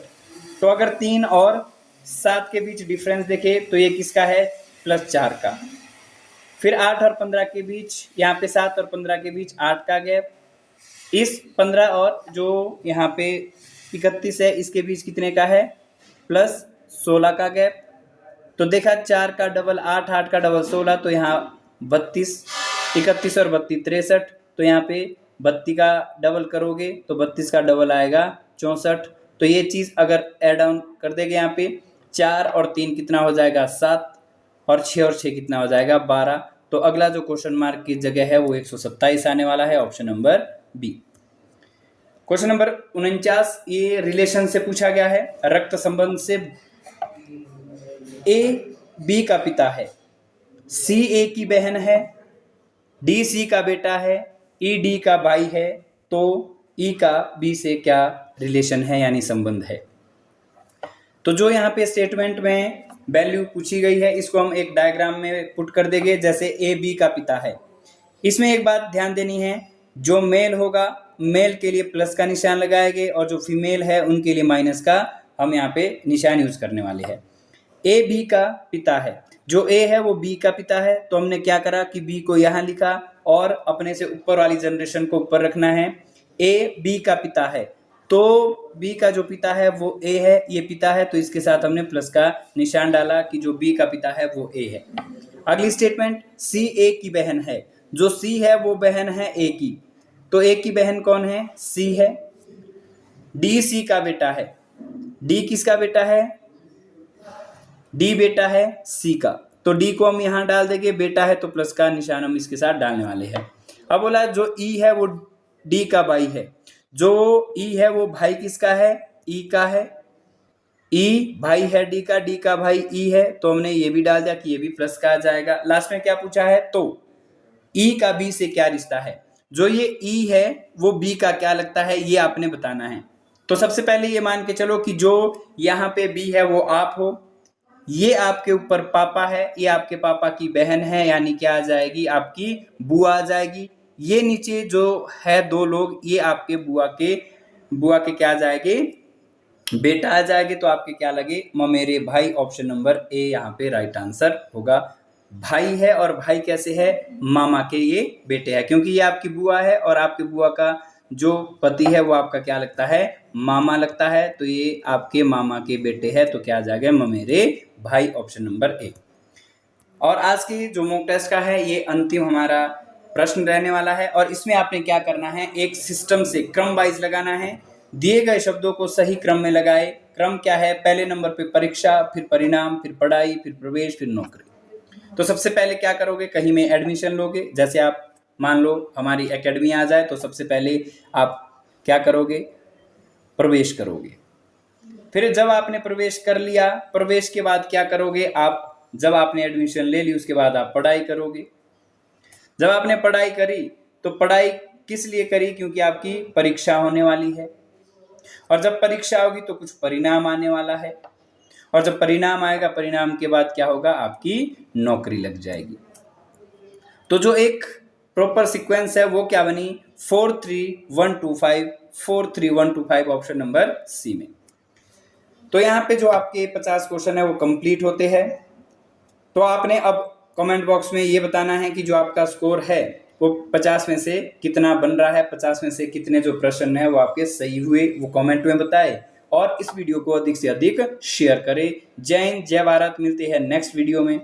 तो अगर 3 और 7 के बीच डिफरेंस देखें तो ये किसका है, +4 का। फिर 8 और 15 के बीच, यहाँ पे 7 और 15 के बीच 8 का गैप। इस 15 और जो यहाँ पे 31 है इसके बीच कितने का है, +16 का गैप। तो देखा 4 का डबल 8, 8 का डबल 16, तो यहाँ 32, 31 और 32 63। तो यहाँ पे 32 का डबल करोगे तो 32 का डबल आएगा 64। तो ये चीज़ अगर ऐड ऑन कर देंगे यहाँ पे 4 और 3 कितना हो जाएगा 7, और 6 और 6 कितना हो जाएगा 12। तो अगला जो क्वेश्चन मार्क की जगह है वो 127 आने वाला है, option number B. Question number 49, ये रिलेशन से पूछा गया है, रक्त संबंध से। ए बी का पिता है, सी ए की बहन है, डी सी का बेटा है, ई डी का भाई है, तो ई का बी से क्या रिलेशन है यानी संबंध है। तो जो यहाँ पे स्टेटमेंट में वैल्यू पूछी गई है इसको हम एक डायग्राम में पुट कर देंगे। जैसे ए बी का पिता है, इसमें एक बात ध्यान देनी है, जो मेल होगा मेल के लिए प्लस का निशान लगाएंगे और जो फीमेल है उनके लिए माइनस का हम यहाँ पे निशान यूज करने वाले हैं। ए बी का पिता है, जो ए है वो बी का पिता है, तो हमने क्या करा कि बी को यहाँ लिखा और अपने से ऊपर वाली जनरेशन को ऊपर रखना है। ए बी का पिता है, तो बी का जो पिता है वो ए है, ये पिता है, तो इसके साथ हमने प्लस का निशान डाला कि जो बी का पिता है वो ए है। अगली स्टेटमेंट, सी ए की बहन है, जो सी है वो बहन है ए की, तो ए की बहन कौन है, सी है। डी सी का बेटा है, डी किसका बेटा है, डी बेटा है सी का, तो डी को हम यहाँ डाल देंगे, बेटा है तो प्लस का निशान हम इसके साथ डालने वाले हैं। अब बोला जो ई है वो डी का भाई है, जो ई है वो भाई किसका है, ई का है, ई भाई है डी का, डी का भाई ई है, तो हमने ये भी डाल दिया कि ये भी प्लस का आ जाएगा। लास्ट में क्या पूछा है, तो ई का बी से क्या रिश्ता है, जो ये ई है वो बी का क्या लगता है ये आपने बताना है। तो सबसे पहले ये मान के चलो कि जो यहाँ पे बी है वो आप हो, ये आपके ऊपर पापा है, ये आपके पापा की बहन है, यानी क्या आ जाएगी, आपकी बुआ आ जाएगी। ये नीचे जो है दो लोग, ये आपके बुआ के क्या आ जाएंगे, बेटा आ जाएंगे, तो आपके क्या लगे, ममेरे भाई। ऑप्शन नंबर ए यहाँ पे राइट आंसर होगा। भाई है और भाई कैसे है, मामा के ये बेटे है, क्योंकि ये आपकी बुआ है और आपकी बुआ का जो पति है वो आपका क्या लगता है, मामा लगता है, तो ये आपके मामा के बेटे है, तो क्या आ जाएगा, ममेरे भाई। Option number A. और आज की जो मॉक टेस्ट का है ये अंतिम हमारा प्रश्न रहने वाला है, और इसमें आपने क्या करना है, एक सिस्टम से क्रम वाइज लगाना है, दिए गए शब्दों को सही क्रम में लगाए। क्रम क्या है, पहले नंबर पे परीक्षा, फिर परिणाम, फिर पढ़ाई, फिर प्रवेश, फिर नौकरी। तो सबसे पहले क्या करोगे, कहीं में एडमिशन लोगे, जैसे आप मान लो हमारी एकेडमी आ जाए, तो सबसे पहले आप क्या करोगे, प्रवेश करोगे। फिर जब आपने प्रवेश कर लिया, प्रवेश के बाद क्या करोगे आप, जब आपने एडमिशन ले ली उसके बाद आप पढ़ाई करोगे। जब आपने पढ़ाई करी तो पढ़ाई किस लिए करी, क्योंकि आपकी परीक्षा होने वाली है, और जब परीक्षा होगी तो कुछ परिणाम आने वाला है, और जब परिणाम आएगा, परिणाम के बाद क्या होगा, आपकी नौकरी लग जाएगी। तो जो एक प्रॉपर सीक्वेंस है वो क्या बनी, 43125, 43125, ऑप्शन नंबर सी में। तो यहाँ पे जो आपके 50 क्वेश्चन है वो कंप्लीट होते हैं। तो आपने अब कमेंट बॉक्स में ये बताना है कि जो आपका स्कोर है वो 50 में से कितना बन रहा है, 50 में से कितने जो प्रश्न है वो आपके सही हुए, वो कमेंट में बताए, और इस वीडियो को अधिक से अधिक शेयर करें। जय हिंद, जय भारत, मिलते हैं नेक्स्ट वीडियो में।